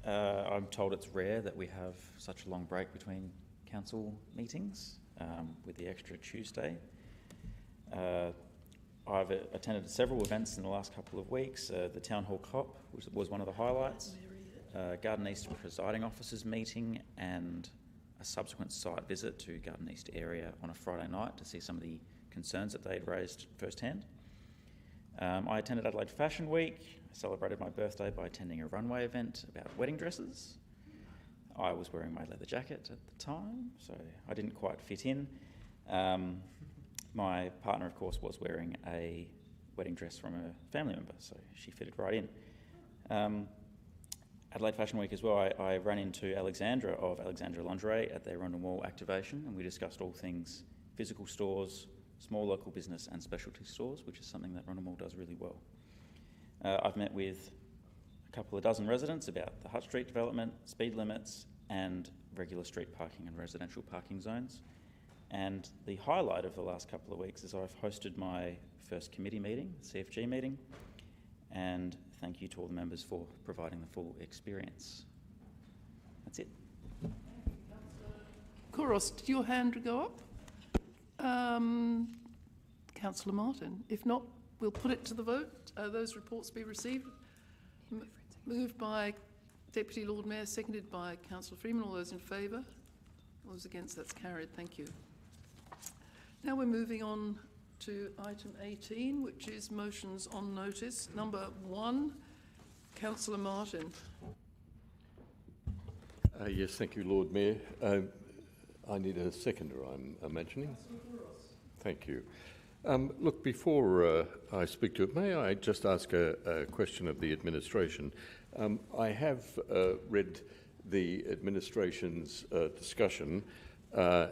I'm told it's rare that we have such a long break between council meetings with the extra Tuesday. I've attended several events in the last couple of weeks. The Town Hall COP, which was one of the highlights, Garden East presiding officers meeting, and a subsequent site visit to Garden East area on a Friday night to see some of the concerns that they'd raised firsthand. I attended Adelaide Fashion Week. I celebrated my birthday by attending a runway event about wedding dresses. I was wearing my leather jacket at the time, so I didn't quite fit in. My partner, of course, was wearing a wedding dress from a family member, so she fitted right in. Adelaide Fashion Week as well, I ran into Alexandra of Alexandra Lingerie at their Rundle Mall activation, and we discussed all things physical stores, small local business and specialty stores, which is something that Rundle Mall does really well. I've met with a couple of dozen residents about the Hutt Street development, speed limits and regular street parking and residential parking zones. And the highlight of the last couple of weeks is I've hosted my first committee meeting, CFG meeting, and thank you to all the members for providing the full experience. That's it. Kouros, did your hand go up? Councillor Martin. If not, we'll put it to the vote. Those reports be received. Moved by Deputy Lord Mayor, seconded by Councillor Freeman. All those in favour? All those against? That's carried. Thank you. Now we're moving on to item 18, which is motions on notice. Number 1, Councillor Martin. Yes, thank you, Lord Mayor. I need a seconder, I'm imagining. Thank you. Look, before I speak to it, may I just ask a question of the administration? I have read the administration's discussion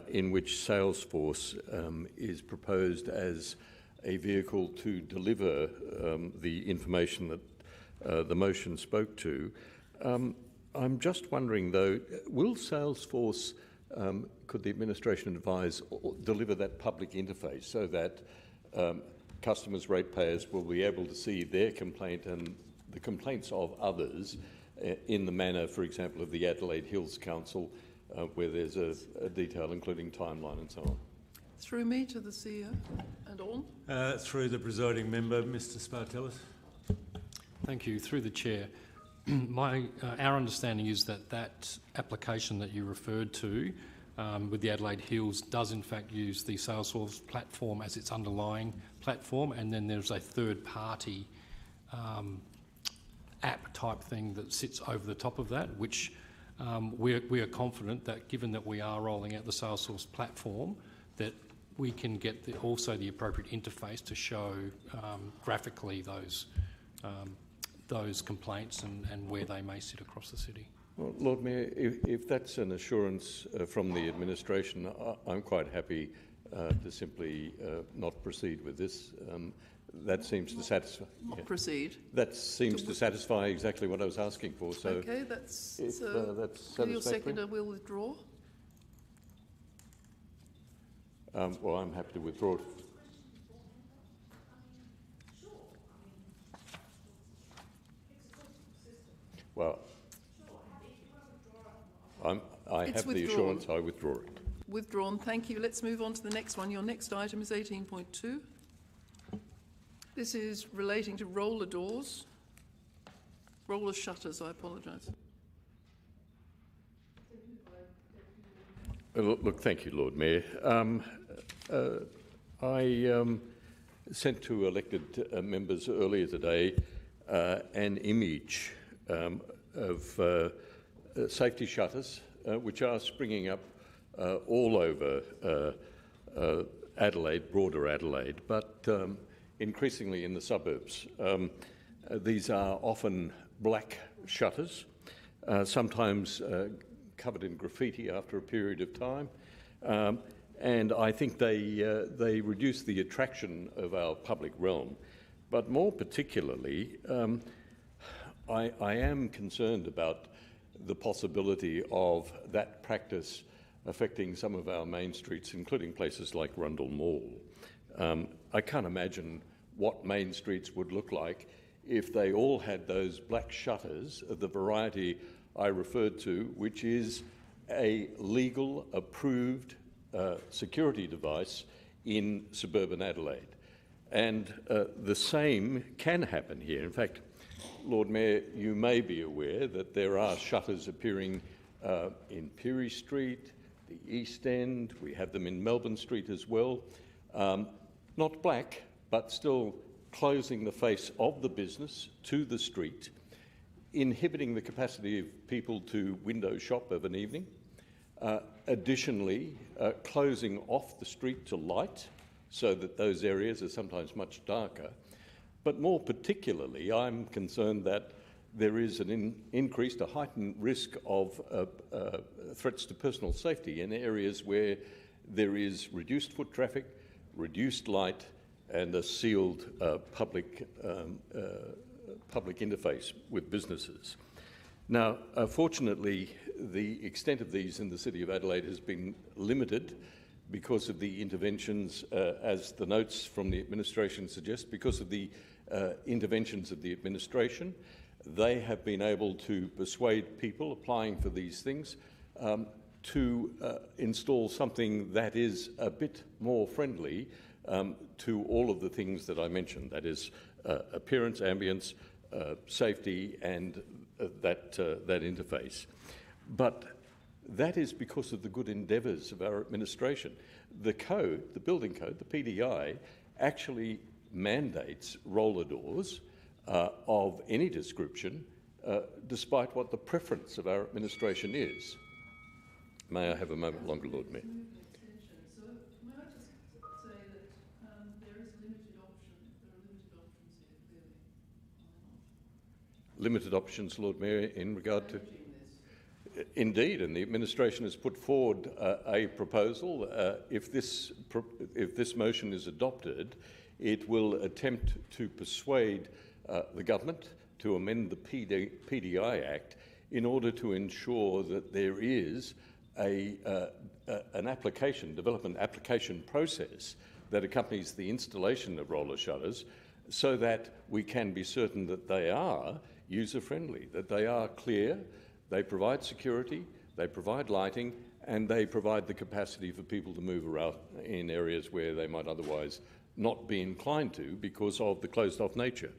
in which Salesforce is proposed as a vehicle to deliver the information that the motion spoke to. I'm just wondering, though, will Salesforce, could the administration advise, deliver that public interface so that customers, ratepayers will be able to see their complaint and the complaints of others in the manner, for example, of the Adelaide Hills Council, where there's a detail including timeline and so on? Through me to the CEO and on. Through the presiding member, Mr Spartellis. Thank you. Through the chair. Our understanding is that that application that you referred to with the Adelaide Hills does in fact use the Salesforce platform as its underlying platform, and then there's a third-party app type thing that sits over the top of that, which we are confident that given that we are rolling out the Salesforce platform, that we can get also the appropriate interface to show graphically those complaints and where they may sit across the city. Well, Lord Mayor, if that's an assurance from the administration, I'm quite happy to simply not proceed with this. That seems to satisfy. Not proceed. That seems to satisfy exactly what I was asking for. So, okay, that's if, that's satisfactory. Your seconder will withdraw. Well, I'm happy to withdraw it. Well, I have the assurance I withdraw it. Withdrawn. Thank you. Let's move on to the next one. Your next item is 18.2. This is relating to roller doors. Roller shutters, I apologise. Look, thank you, Lord Mayor. I sent to elected members earlier today an image of safety shutters, which are springing up all over Adelaide, broader Adelaide, but increasingly in the suburbs. These are often black shutters, sometimes covered in graffiti after a period of time, and I think they reduce the attraction of our public realm. But more particularly, I am concerned about the possibility of that practice affecting some of our main streets, including places like Rundle Mall. I can't imagine what main streets would look like if they all had those black shutters of the variety I referred to, which is a legal, approved security device in suburban Adelaide. And the same can happen here. In fact, Lord Mayor, you may be aware that there are shutters appearing in Pirie Street, the East End. We have them in Melbourne Street as well. Not black, but still closing the face of the business to the street, inhibiting the capacity of people to window shop of an evening. Additionally, closing off the street to light so that those areas are sometimes much darker. But more particularly, I'm concerned that there is an increased, a heightened risk of threats to personal safety in areas where there is reduced foot traffic, reduced light, and a sealed public interface with businesses. Now, fortunately, the extent of these in the City of Adelaide has been limited because of the interventions, as the notes from the administration suggest, because of the interventions of the administration. They have been able to persuade people applying for these things to install something that is a bit more friendly to all of the things that I mentioned, that is appearance, ambience, safety, and that interface. But that is because of the good endeavours of our administration. The code, the building code, the PDI, actually mandates roller doors of any description, despite what the preference of our administration is. May I have a moment longer, Lord Mayor? So may I just say that there is limited option. There are limited options here, clearly. Limited options, Lord Mayor, in regard to... Indeed, and the administration has put forward a proposal. If this motion is adopted, it will attempt to persuade the government to amend the PDI Act in order to ensure that there is an development application process that accompanies the installation of roller shutters, so that we can be certain that they are user-friendly, that they are clear, they provide security, they provide lighting, and they provide the capacity for people to move around in areas where they might otherwise not be inclined to because of the closed-off nature.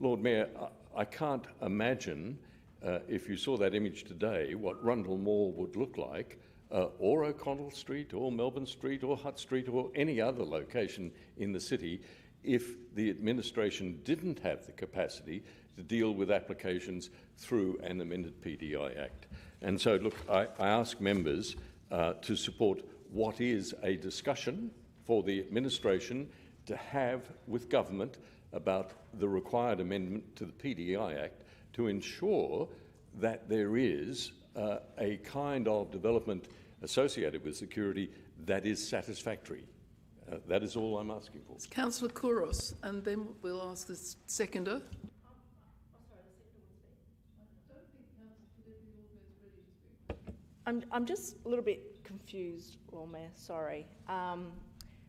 Lord Mayor, I can't imagine, if you saw that image today, what Rundle Mall would look like, or O'Connell Street, or Melbourne Street, or Hutt Street, or any other location in the city, if the administration didn't have the capacity to deal with applications through an amended PDI Act. And so, look, I ask members to support what is a discussion for the administration to have with government about the required amendment to the PDI Act to ensure that there is a kind of development associated with security that is satisfactory. That is all I'm asking for. It's Councillor Kouros, and then we'll ask the seconder. I'm just a little bit confused, Lord Mayor, sorry.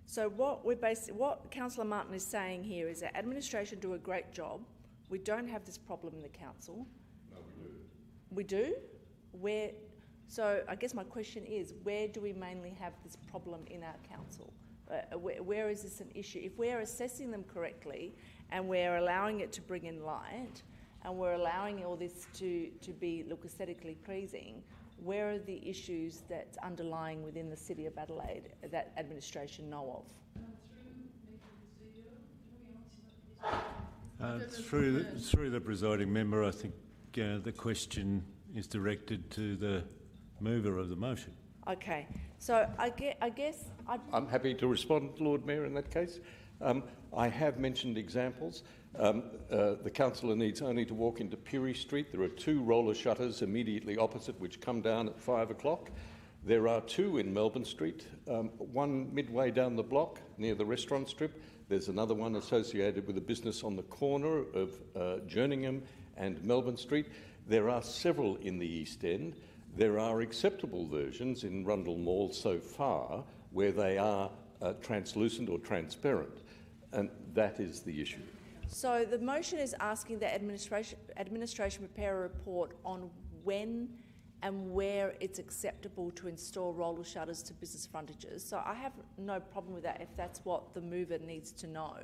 So what Councillor Martin is saying here is that administration do a great job. We don't have this problem in the council. No, we do. We do? Where? So I guess my question is, where do we mainly have this problem in our council? Where is this an issue? If we're assessing them correctly and we're allowing it to bring in light and we're allowing all this to look aesthetically pleasing, where are the issues that's underlying within the City of Adelaide that administration know of? Through the presiding member, I think the question is directed to the mover of the motion. Okay, so I guess... I'm happy to respond, Lord Mayor, in that case. I have mentioned examples. The councillor needs only to walk into Peary Street. There are 2 roller shutters immediately opposite which come down at 5 o'clock. There are 2 in Melbourne Street, one midway down the block near the restaurant strip. There's another one associated with a business on the corner of Jerningham and Melbourne Street. There are several in the East End. There are acceptable versions in Rundle Mall so far where they are translucent or transparent, and that is the issue. So the motion is asking that administration prepare a report on when and where it's acceptable to install roller shutters to business frontages. So I have no problem with that if that's what the mover needs to know.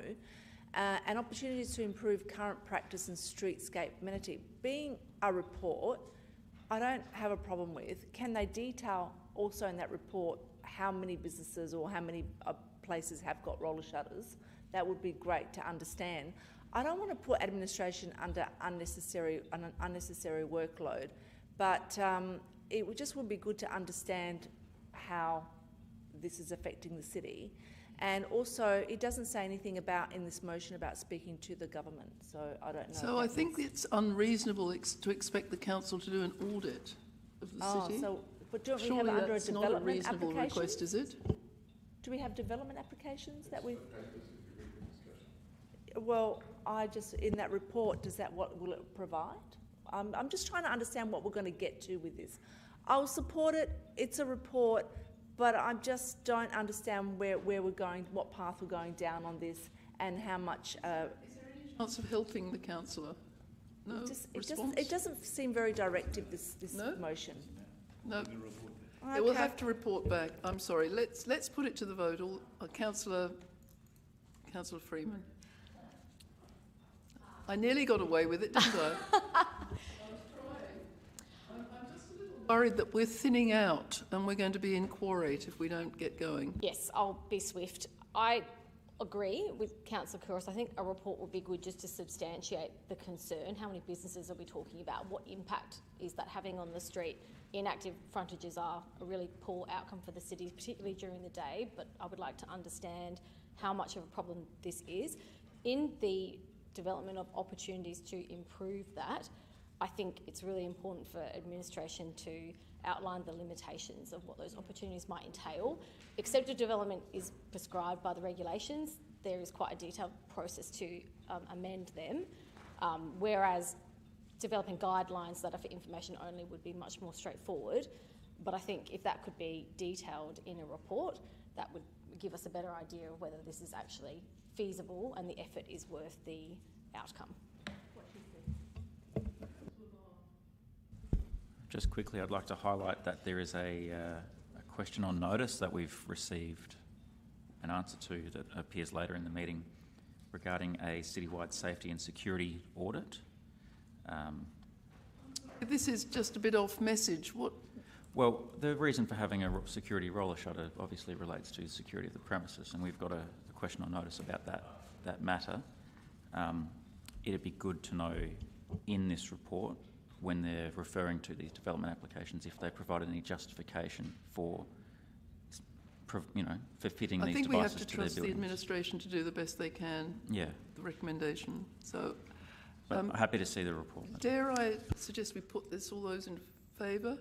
And opportunities to improve current practice and streetscape amenity. Being a report, I don't have a problem with. Can they detail also in that report how many businesses or how many places have got roller shutters? That would be great to understand. I don't want to put administration under an unnecessary workload, but it just would be good to understand how this is affecting the city. And also, it doesn't say anything about in this motion about speaking to the government, so I don't know. So I think it's unreasonable to expect the council to do an audit of the city. So But don't we Surely have it under a that's not a development reasonable application? request, is it? Do we have development applications that we? Well, in that report, what will it provide? I'm just trying to understand what we're going to get to with this. I'll support it. It's a report, but I just don't understand where we're going, what path we're going down on this, and how much. Is there any chance of helping the councillor? No. It doesn't seem very directive. This no? motion. No. Okay. Yeah, we'll have to report back. I'm sorry. Let's put it to the vote. Councillor Freeman. I nearly got away with it, didn't I? I'm just a little worried that we're thinning out and we're going to be in quorate if we don't get going. Yes, I'll be swift. I agree with Councillor Couros. I think a report would be good just to substantiate the concern. How many businesses are we talking about? What impact is that having on the street? Inactive frontages are a really poor outcome for the city, particularly during the day, but I would like to understand how much of a problem this is. In the development of opportunities to improve that, I think it's really important for administration to outline the limitations of what those opportunities might entail. Accepted development is prescribed by the regulations. There is quite a detailed process to amend them, whereas developing guidelines that are for information only would be much more straightforward. But I think if that could be detailed in a report, that would give us a better idea of whether this is actually feasible and the effort is worth the outcome. Just quickly, I'd like to highlight that there is a question on notice that we've received an answer to that appears later in the meeting regarding a citywide safety and security audit. This is just a bit off message. What? Well, the reason for having a security roller shutter obviously relates to the security of the premises, and we've got a question on notice about that matter. It'd be good to know in this report, when they're referring to these development applications, if they provided any justification for, for fitting these devices to their buildings. I think we have to trust the administration to do the best they can. Yeah. The recommendation. So. I'm happy to see the report. Dare I suggest we put this, all those in favour?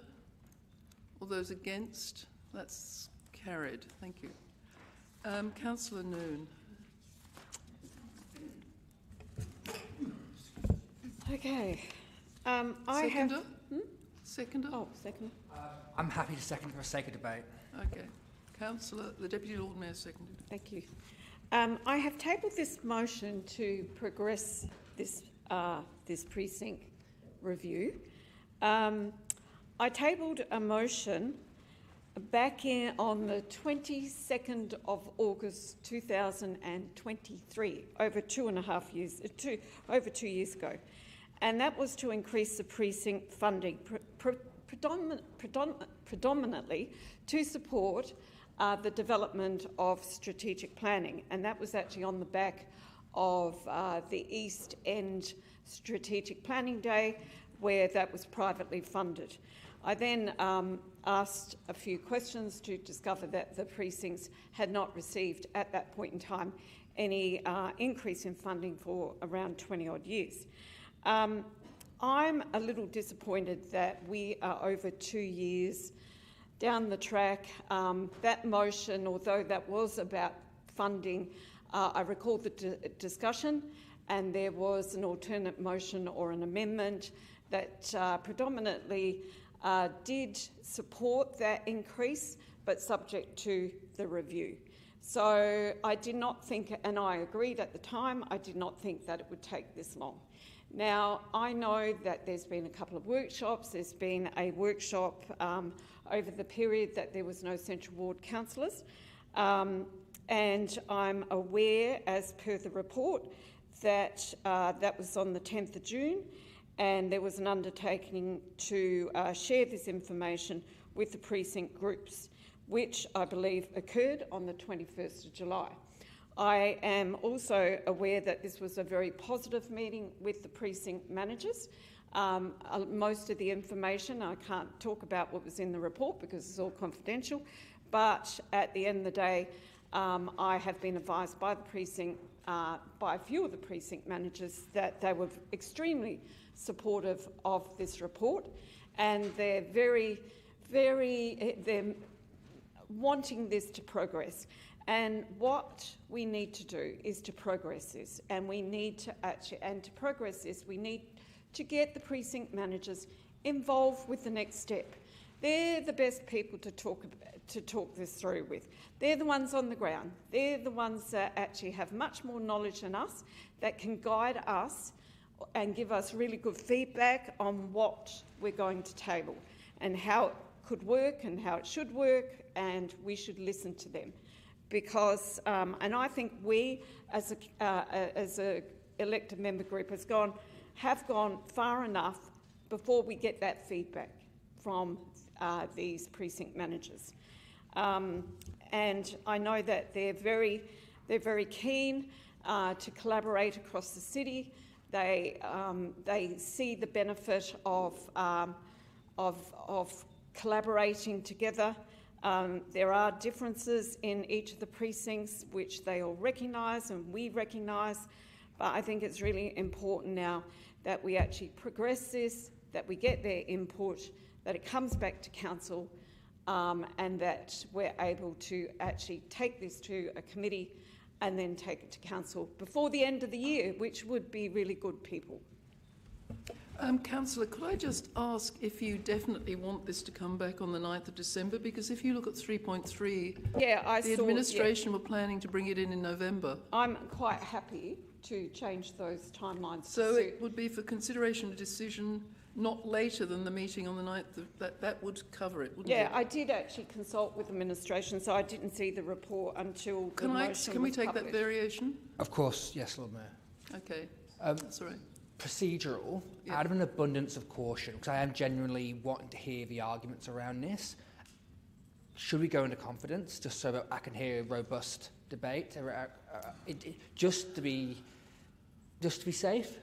All those against? That's carried. Thank you. Councillor Noon. Okay. Seconder? Seconder? Oh, second. I'm happy to second for the sake of debate. Okay. Councillor, the Deputy Lord Mayor seconded. Thank you. I have tabled this motion to progress this precinct review. I tabled a motion back on the 22nd of August 2023, over 2.5 years, over 2 years ago, and that was to increase the precinct funding, predominantly to support the development of strategic planning, and that was actually on the back of the East End Strategic Planning Day, where that was privately funded. I then asked a few questions to discover that the precincts had not received at that point in time any increase in funding for around 20 odd years. I'm a little disappointed that we are over 2 years down the track. That motion, although that was about funding, I recall the discussion, and there was an alternate motion or an amendment that predominantly did support that increase, but subject to the review. So I did not think, and I agreed at the time, I did not think that it would take this long. Now, I know that there's been a couple of workshops. There's been a workshop over the period that there was no Central Ward councillors. And I'm aware, as per the report, that that was on the 10th of June, and there was an undertaking to share this information with the precinct groups, which I believe occurred on the 21st of July. I am also aware that this was a very positive meeting with the precinct managers. Most of the information, I can't talk about what was in the report because it's all confidential, but at the end of the day, I have been advised by the precinct, by a few of the precinct managers, that they were extremely supportive of this report, and they're very they're wanting this to progress. And what we need to do is to progress this, and we need to to progress this, we need to get the precinct managers involved with the next step. They're the best people to talk this through with. They're the ones on the ground. They're the ones that actually have much more knowledge than us, that can guide us and give us really good feedback on what we're going to table and how it could work and how it should work, and we should listen to them. Because, and I think we, as a elected member group, have gone far enough before we get that feedback from these precinct managers. And I know that they're very keen to collaborate across the city. They see the benefit of collaborating together. There are differences in each of the precincts which they all recognise and we recognise, but I think it's really important now that we actually progress this, that we get their input, that it comes back to council, and that we're able to actually take this to a committee and then take it to council before the end of the year, which would be really good, people. Councillor, could I just ask if you definitely want this to come back on the 9th of December? Because if you look at 3.3, the administration were planning to bring it in November. I'm quite happy to change those timelines. So it would be for consideration a decision not later than the meeting on the 9th. That would cover it, wouldn't it? Yeah, I did actually consult with administration, so I didn't see the report until the motion was Can we take published. that variation? Of course, yes, Lord Mayor. Okay, that's all right. Procedural, out of an abundance of caution, because I am genuinely wanting to hear the arguments around this, should we go into confidence just so that I can hear a robust debate, just to be safe?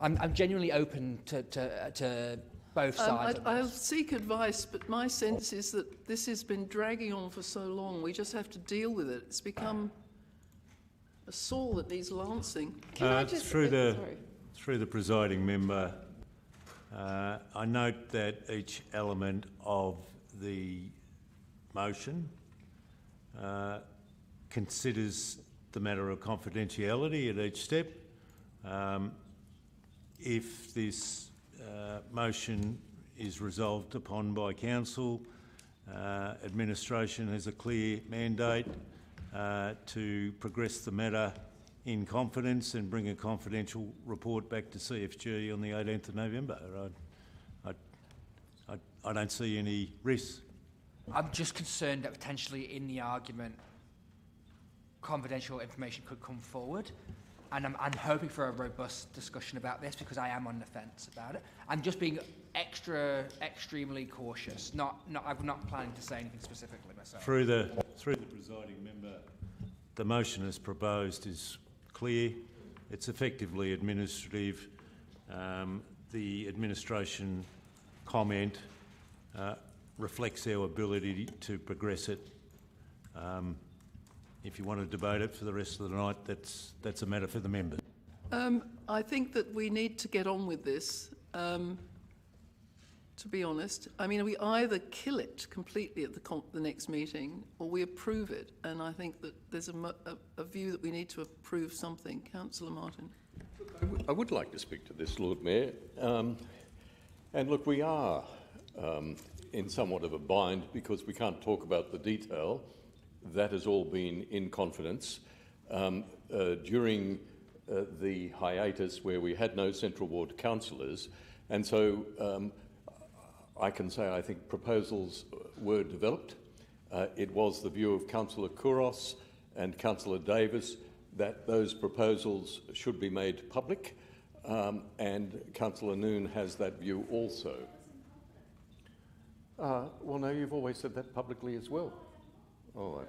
I'm genuinely open to both sides. I'll seek advice, but my sense is that this has been dragging on for so long. We just have to deal with it. It's become a sore that needs lancing. Through the presiding member, I note that each element of the motion considers the matter of confidentiality at each step. If this motion is resolved upon by council, administration has a clear mandate to progress the matter in confidence and bring a confidential report back to CFG on the 18th of November. I don't see any risks. I'm just concerned that potentially in the argument, confidential information could come forward. And I'm hoping for a robust discussion about this because I am on the fence about it. I'm just being extremely cautious. I'm not planning to say anything specifically myself. Through the presiding member, the motion as proposed is clear. It's effectively administrative. The administration comment reflects our ability to progress it. If you want to debate it for the rest of the night, that's a matter for the members. I think that we need to get on with this, to be honest. I mean, we either kill it completely at the next meeting or we approve it. And I think that there's a view that we need to approve something. Councillor Martin. I would like to speak to this, Lord Mayor. And look, we are in somewhat of a bind because we can't talk about the detail. That has all been in confidence. During the hiatus where we had no Central Ward councillors, and so I can say I think proposals were developed. It was the view of Councillor Kouros and Councillor Davis that those proposals should be made public, and Councillor Noon has that view also. Well, no, you've always said that publicly as well. All right.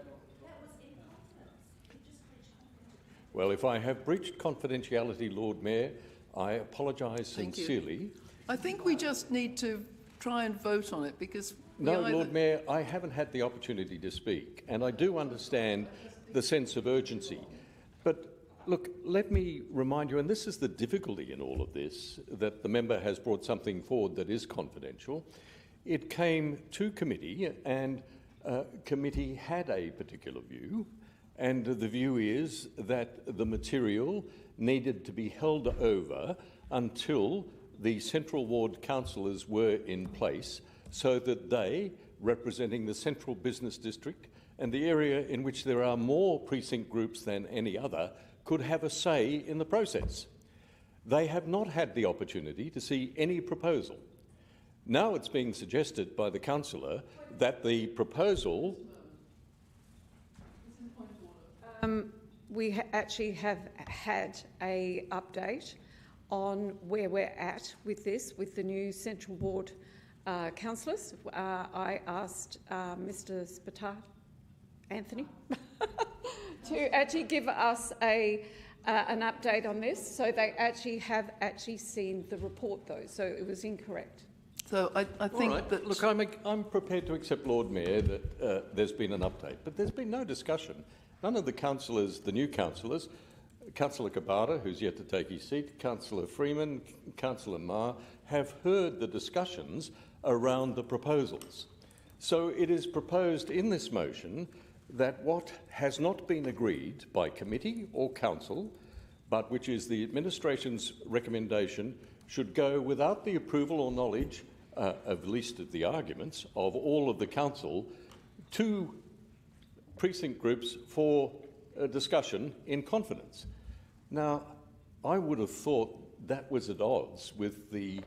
Well, if I have breached confidentiality, Lord Mayor, I apologise sincerely. I think we just need to try and vote on it because... No, Lord Mayor, I haven't had the opportunity to speak, and I do understand the sense of urgency. But look, let me remind you, and this is the difficulty in all of this, that the member has brought something forward that is confidential. it came to committee, and committee had a particular view, and the view is that the material needed to be held over until the Central Ward councillors were in place, so that they, representing the Central Business District and the area in which there are more precinct groups than any other, could have a say in the process. They have not had the opportunity to see any proposal. Now it's being suggested by the councillor that the proposal... We actually have had an update on where we're at with this, with the new Central Ward councillors. I asked Mr. Anthony, to actually give us an update on this. So they actually have seen the report, though, so it was incorrect. So I think that... Look, I'm prepared to accept, Lord Mayor, that there's been an update, but there's been no discussion. None of the councillors, the new councillors, Councillor Kabata, who's yet to take his seat, Councillor Freeman, Councillor Ma, have heard the discussions around the proposals. So it is proposed in this motion that what has not been agreed by committee or council, but which is the administration's recommendation, should go without the approval or knowledge, at least of the arguments, of all of the council to precinct groups for a discussion in confidence. Now, I would have thought that was at odds with the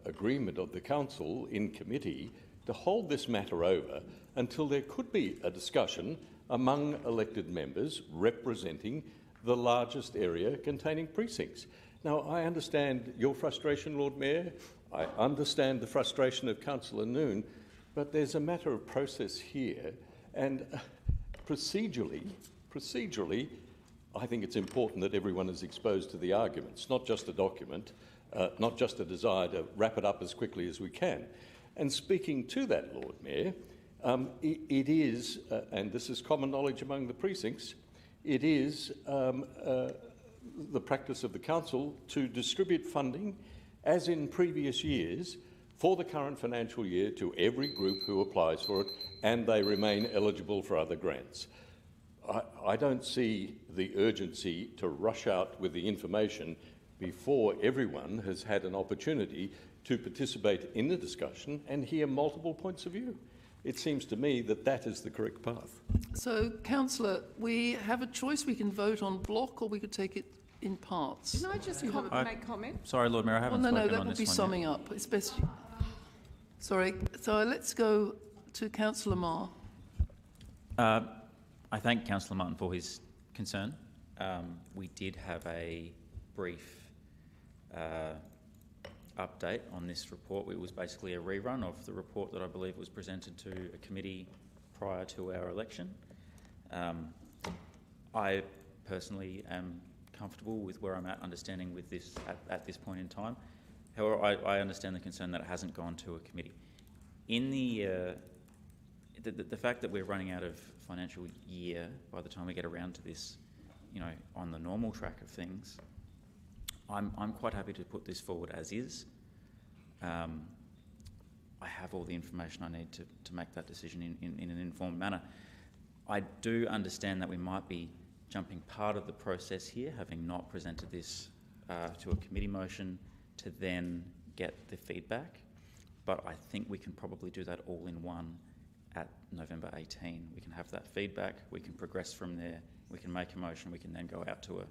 agreement of the council in committee to hold this matter over until there could be a discussion among elected members representing the largest area containing precincts. Now, I understand your frustration, Lord Mayor. I understand the frustration of Councillor Noon, but there's a matter of process here, and procedurally, I think it's important that everyone is exposed to the arguments, not just a document, not just a desire to wrap it up as quickly as we can. And speaking to that, Lord Mayor, it is, and this is common knowledge among the precincts, it is the practice of the council to distribute funding, as in previous years, for the current financial year to every group who applies for it, and they remain eligible for other grants. I don't see the urgency to rush out with the information before everyone has had an opportunity to participate in the discussion and hear multiple points of view. It seems to me that that is the correct path. So, Councillor, we have a choice. We can vote on block or we could take it in parts. Can I just make comment? Sorry, Lord Mayor, I haven't spoken on this one. No, that would be summing up. It's best. Sorry. So let's go to Councillor Ma. I thank Councillor Martin for his concern. We did have a brief update on this report. It was basically a rerun of the report that I believe was presented to a committee prior to our election. I personally am comfortable with where I'm at, understanding with this at this point in time. However, I understand the concern that it hasn't gone to a committee. In the fact that we're running out of financial year by the time we get around to this, on the normal track of things, I'm quite happy to put this forward as is. I have all the information I need to make that decision in an informed manner. I do understand that we might be jumping part of the process here, having not presented this to a committee motion to then get the feedback, but I think we can probably do that all in one at November 18. We can have that feedback, we can progress from there, we can make a motion, we can then go out to a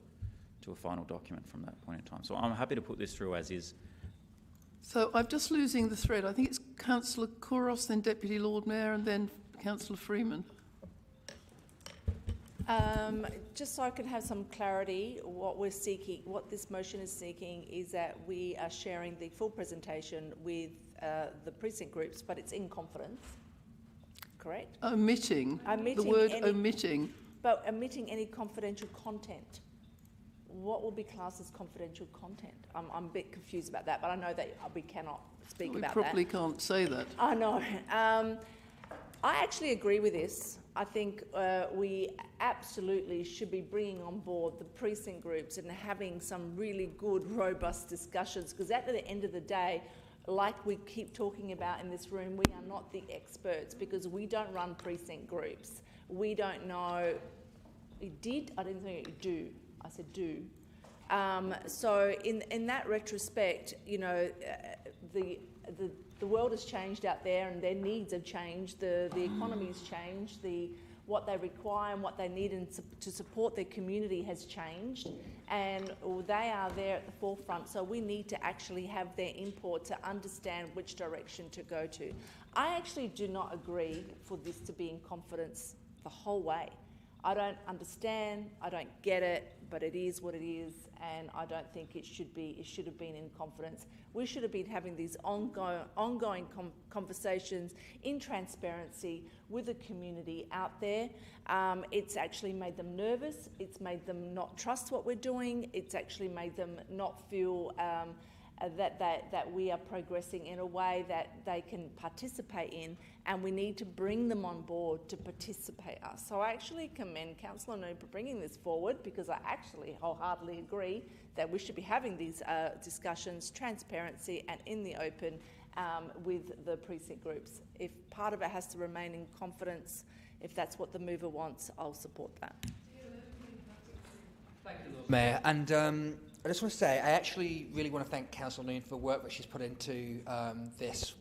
final document from that point in time. So I'm happy to put this through as is. So I'm just losing the thread. I think it's Councillor Kouros, then Deputy Lord Mayor, and then Councillor Freeman. Just so I can have some clarity, what we're seeking, what this motion is seeking, is that we are sharing the full presentation with the precinct groups, but it's in confidence, correct? Omitting the word omitting. But omitting any confidential content. What will be classed as confidential content? I'm a bit confused about that, but I know that we cannot speak about that. We probably can't say that. I know. I actually agree with this. I think we absolutely should be bringing on board the precinct groups and having some really good, robust discussions, because at the end of the day, like we keep talking about in this room, we are not the experts because we don't run precinct groups. We don't know. You did? I didn't think you do. I said do. So in that retrospect, you know, the world has changed out there and their needs have changed. The economy has changed. What they require and what they need to support their community has changed, and they are there at the forefront. So we need to actually have their input to understand which direction to go to. I actually do not agree for this to be in confidence the whole way. I don't understand, I don't get it, but it is what it is, and I don't think it should be. It should have been in confidence. We should have been having these ongoing conversations in transparency with the community out there. It's actually made them nervous. It's made them not trust what we're doing. It's actually made them not feel that we are progressing in a way that they can participate in, and we need to bring them on board to participate us. So I actually commend Councillor Noon for bringing this forward, because I actually wholeheartedly agree that we should be having these discussions, transparency and in the open with the precinct groups. If part of it has to remain in confidence, if that's what the mover wants, I'll support that. Thank you, Lord Mayor. And I just want to say, I actually really want to thank Councillor Noon for the work that she's put into this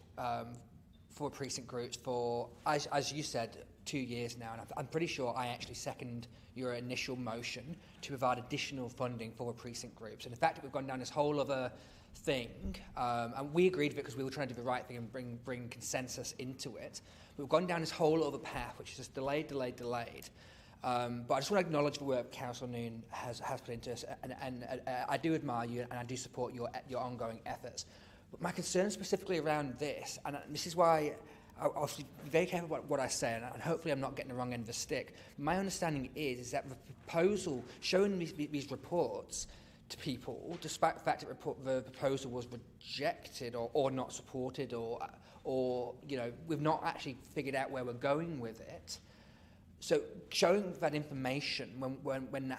for precinct groups for, as you said, 2 years now. And I'm pretty sure I actually second your initial motion to provide additional funding for precinct groups. And the fact that we've gone down this whole other thing, and we agreed with it because we were trying to do the right thing and bring consensus into it. But we've gone down this whole other path, which is just delayed. But I just want to acknowledge the work Councillor Noon has put into this, and I do admire you and I do support your ongoing efforts. But my concern specifically around this, and this is why I'll be very careful about what I say, and hopefully I'm not getting the wrong end of the stick. My understanding is that the proposal, showing these reports to people, despite the fact that the proposal was rejected or not supported, or you know, we've not actually figured out where we're going with it. So showing that information when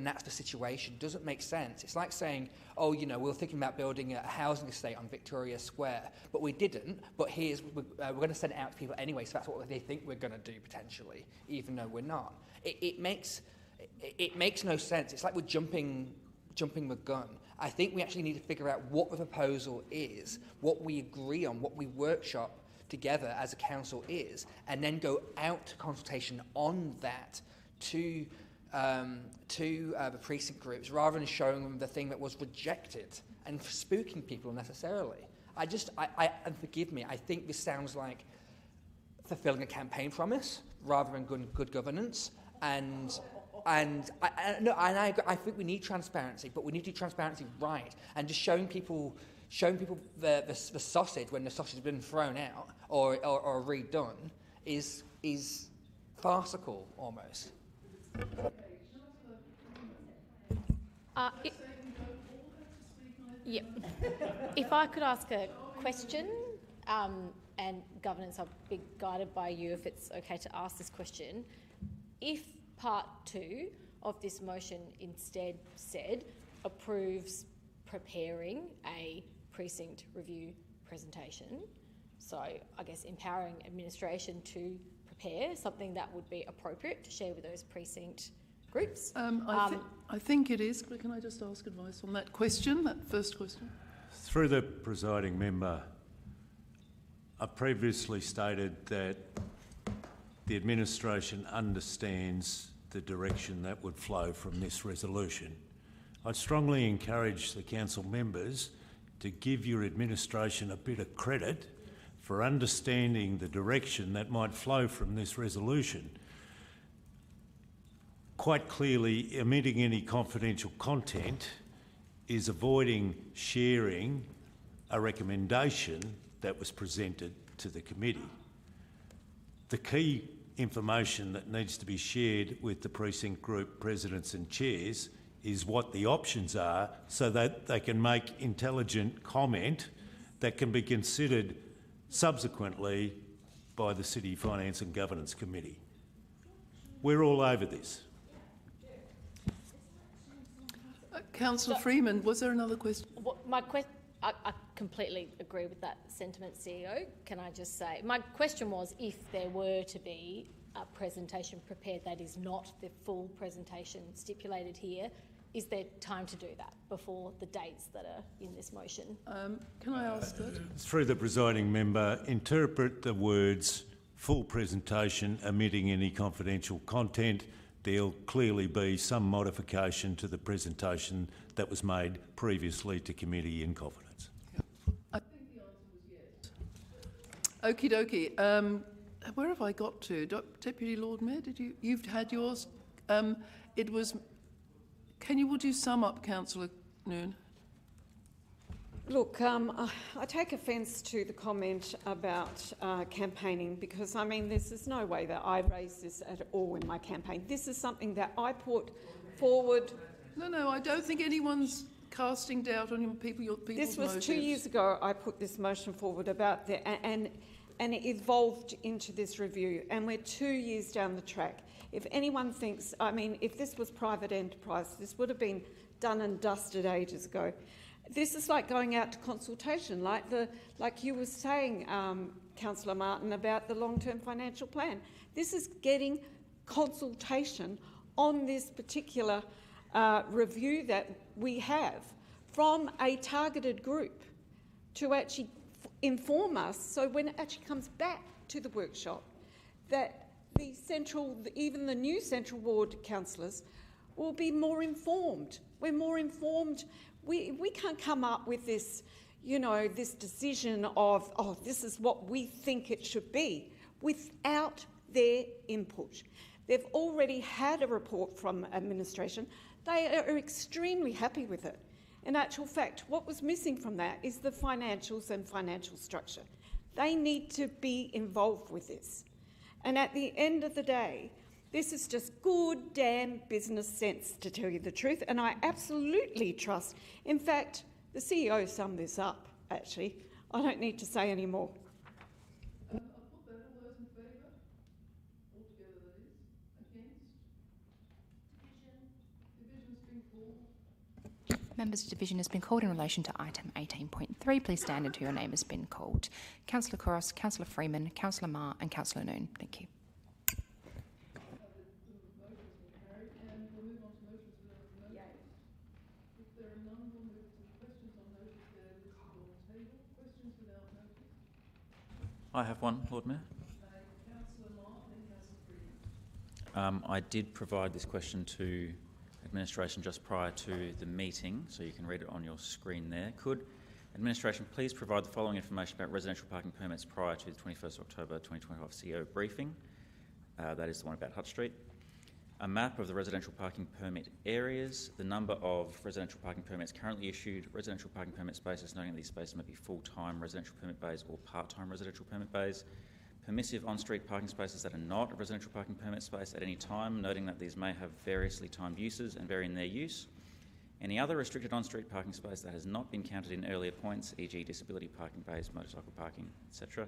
that's the situation doesn't make sense. It's like saying, oh, you know, we were thinking about building a housing estate on Victoria Square, but we didn't. But we're going to send it out to people anyway, so that's what they think we're going to do potentially, even though we're not. It makes no sense. It's like we're jumping the gun. I think we actually need to figure out what the proposal is, what we agree on, what we workshop together as a council is, and then go out to consultation on that to the precinct groups, rather than showing them the thing that was rejected and spooking people unnecessarily. And forgive me, I think this sounds like fulfilling a campaign promise rather than good governance. And I think we need transparency, but we need to do transparency right, and just showing people the sausage when the sausage has been thrown out or redone is farcical almost. Yep. If I could ask a question, and governance, I'll be guided by you if it's okay to ask this question. If part 2 of this motion instead said approves preparing a precinct review presentation, so I guess empowering administration to prepare something that would be appropriate to share with those precinct groups. I think it is. Can I just ask advice on that question, that first question? Through the presiding member, I previously stated that the administration understands the direction that would flow from this resolution. I'd strongly encourage the council members to give your administration a bit of credit for understanding the direction that might flow from this resolution. Quite clearly, omitting any confidential content is avoiding sharing a recommendation that was presented to the committee. The key information that needs to be shared with the precinct group presidents and chairs is what the options are, so that they can make intelligent comment that can be considered subsequently by the City Finance and Governance Committee. We're all over this. Councillor Freeman, was there another question? I completely agree with that sentiment, CEO. Can I just say, my question was if there were to be a presentation prepared that is not the full presentation stipulated here, is there time to do that before the dates that are in this motion? Can I ask that? Through the presiding member, interpret the words full presentation omitting any confidential content. There'll clearly be some modification to the presentation that was made previously to committee in confidence. I think the answer was yes. Okie dokie. Where have I got to? Deputy Lord Mayor, you've had yours? It was... would you sum up, Councillor Noon? Look, I take offence to the comment about campaigning because, I mean, this is no way that I raised this at all in my campaign. This is something that I put forward. No, I don't think anyone's casting doubt on people's This was motives. 2 years ago I put this motion forward about the, and it evolved into this review, and we're 2 years down the track. If anyone thinks, I mean, if this was private enterprise, this would have been done and dusted ages ago. This is like going out to consultation, like you were saying, Councillor Martin, about the long-term financial plan. This is getting consultation on this particular review that we have from a targeted group to actually inform us, so when it actually comes back to the workshop, that the central, even the new central ward councillors will be more informed. We're more informed. We can't come up with this, you know, this decision of, oh, this is what we think it should be, without their input. They've already had a report from administration. They are extremely happy with it. In actual fact, what was missing from that is the financials and financial structure. They need to be involved with this. And at the end of the day, this is just good damn business sense, to tell you the truth, and I absolutely trust. In fact, the CEO summed this up, actually. I don't need to say any more. I'll put that. All those in favour? Altogether, that is. Against? Division's been called. Members, division has been called in relation to item 18.3. Please stand until your name has been called. Councillor Couros, Councillor Freeman, Councillor Marr and Councillor Noon. Thank you. I have one, Lord Mayor. I did provide this question to administration just prior to the meeting, so you can read it on your screen there. Could administration please provide the following information about residential parking permits prior to the 21st October 2025 CEO briefing? That is the one about Hutt Street. A map of the residential parking permit areas, the number of residential parking permits currently issued, residential parking permit spaces, noting that these spaces may be full-time residential permit bays or part-time residential permit bays, permissive on-street parking spaces that are not a residential parking permit space at any time, noting that these may have variously timed uses and vary in their use, any other restricted on-street parking space that has not been counted in earlier points, e.g. disability parking bays, motorcycle parking, etc.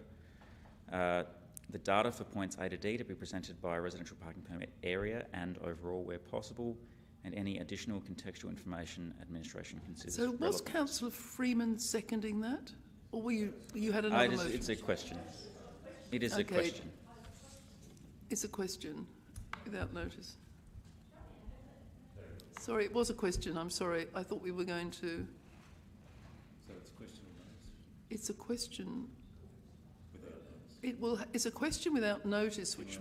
The data for points A to D to be presented by a residential parking permit area and overall where possible, and any additional contextual information administration considers So was relevant. Councillor Freeman seconding that? Or were you had another motion? It's a question. It is a question. It's a question without notice. Sorry, it was a question. I'm sorry. I thought we were going to... So it's a question without notice. It's a question... It's a question without notice, which...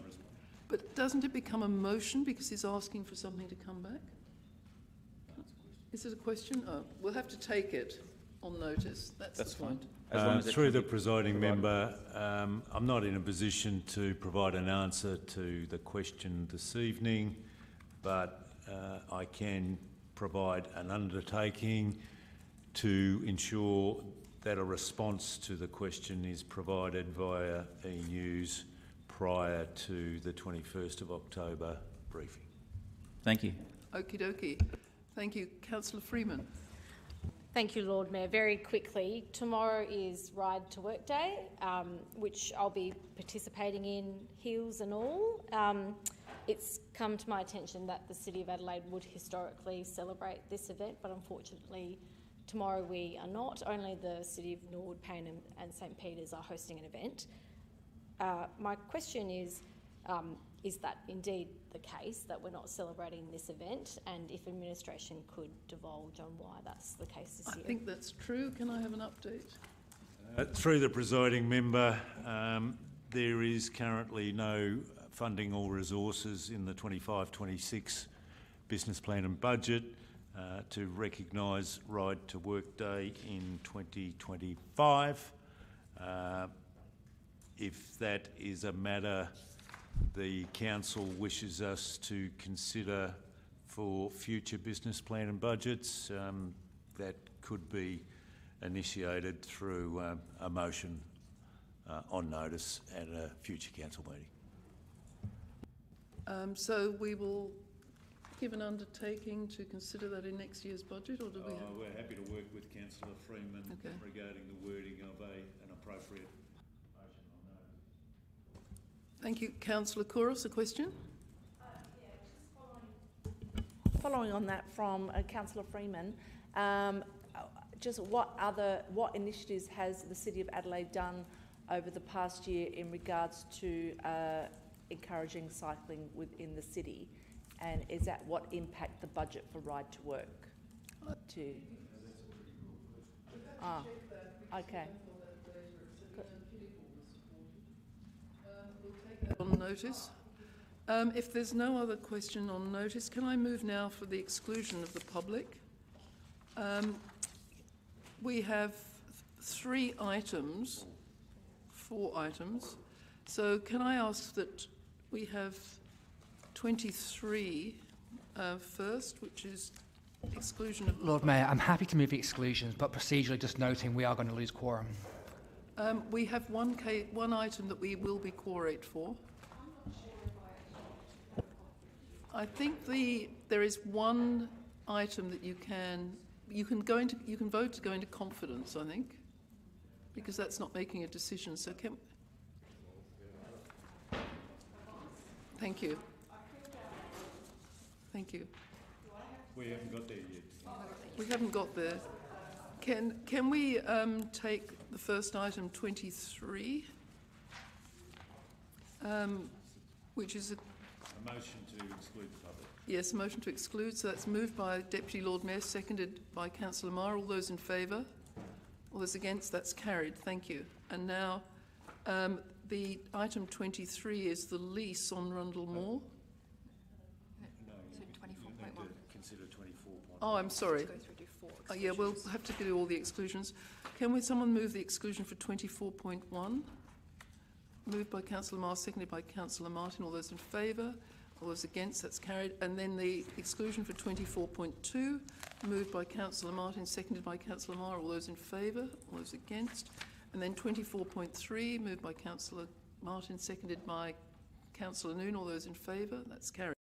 But doesn't it become a motion because he's asking for something to come back? Is it a question? Oh, we'll have to take it on notice. That's the point. Through the presiding member, I'm not in a position to provide an answer to the question this evening, but I can provide an undertaking to ensure that a response to the question is provided via e-news prior to the 21st of October briefing. Thank you. Okie dokie. Thank you. Councillor Freeman. Thank you, Lord Mayor. Very quickly, tomorrow is Ride to Work Day, which I'll be participating in, heels and all. It's come to my attention that the City of Adelaide would historically celebrate this event, but unfortunately Tomorrow we are not. Only the City of Norwood, Payne and St Peters are hosting an event. My question is that indeed the case, that we're not celebrating this event, and if administration could divulge on why that's the case this year? I think that's true. Can I have an update? Through the presiding member, there is currently no funding or resources in the 25-26 business plan and budget to recognise Ride to Work Day in 2025. If that is a matter the council wishes us to consider for future business plan and budgets, that could be initiated through a motion on notice at a future council meeting. So we will give an undertaking to consider that in next year's budget, or do we have... We're happy to work with Councillor Freeman regarding the wording of an appropriate motion on notice. Thank you. Councillor Couros, a question? Following on that from Councillor Freeman, just what initiatives has the City of Adelaide done over the past year in regards to encouraging cycling within the city, and is that what impact the budget for Ride to Work? Okay. We'll take that on notice. If there's no other question on notice, can I move now for the exclusion of the public? We have 4 items. So can I ask that we have 23 first, which is exclusion of... Lord Mayor, I'm happy to move the exclusions, but procedurally just noting we are going to lose quorum. We have one item that we will be quorate for. I think there is one item that you can vote to go into confidence, I think, because that's not making a decision. So thank you. Thank you. We haven't got there yet. We haven't got there. Can we take the first item 23, which is a motion to exclude the public. Yes, a motion to exclude. So that's moved by Deputy Lord Mayor, seconded by Councillor Marr. All those in favour? All those against? That's carried. Thank you. And now the item 23 is the lease on Rundle Mall. No, so 24.1. Consider 24.1. Oh, I'm sorry. Go through to 4 Yeah, we'll have to do all the exclusions. Can someone move the exclusion for 24.1? Moved by Councillor Marr, seconded by Councillor Martin. All those in favour? All those against? That's carried. And then the exclusion for 24.2, moved by Councillor Martin, seconded by Councillor Marr. All those in favour? All those against? And then 24.3, moved by Councillor Martin, seconded by Councillor Noon. All those in favour? That's carried.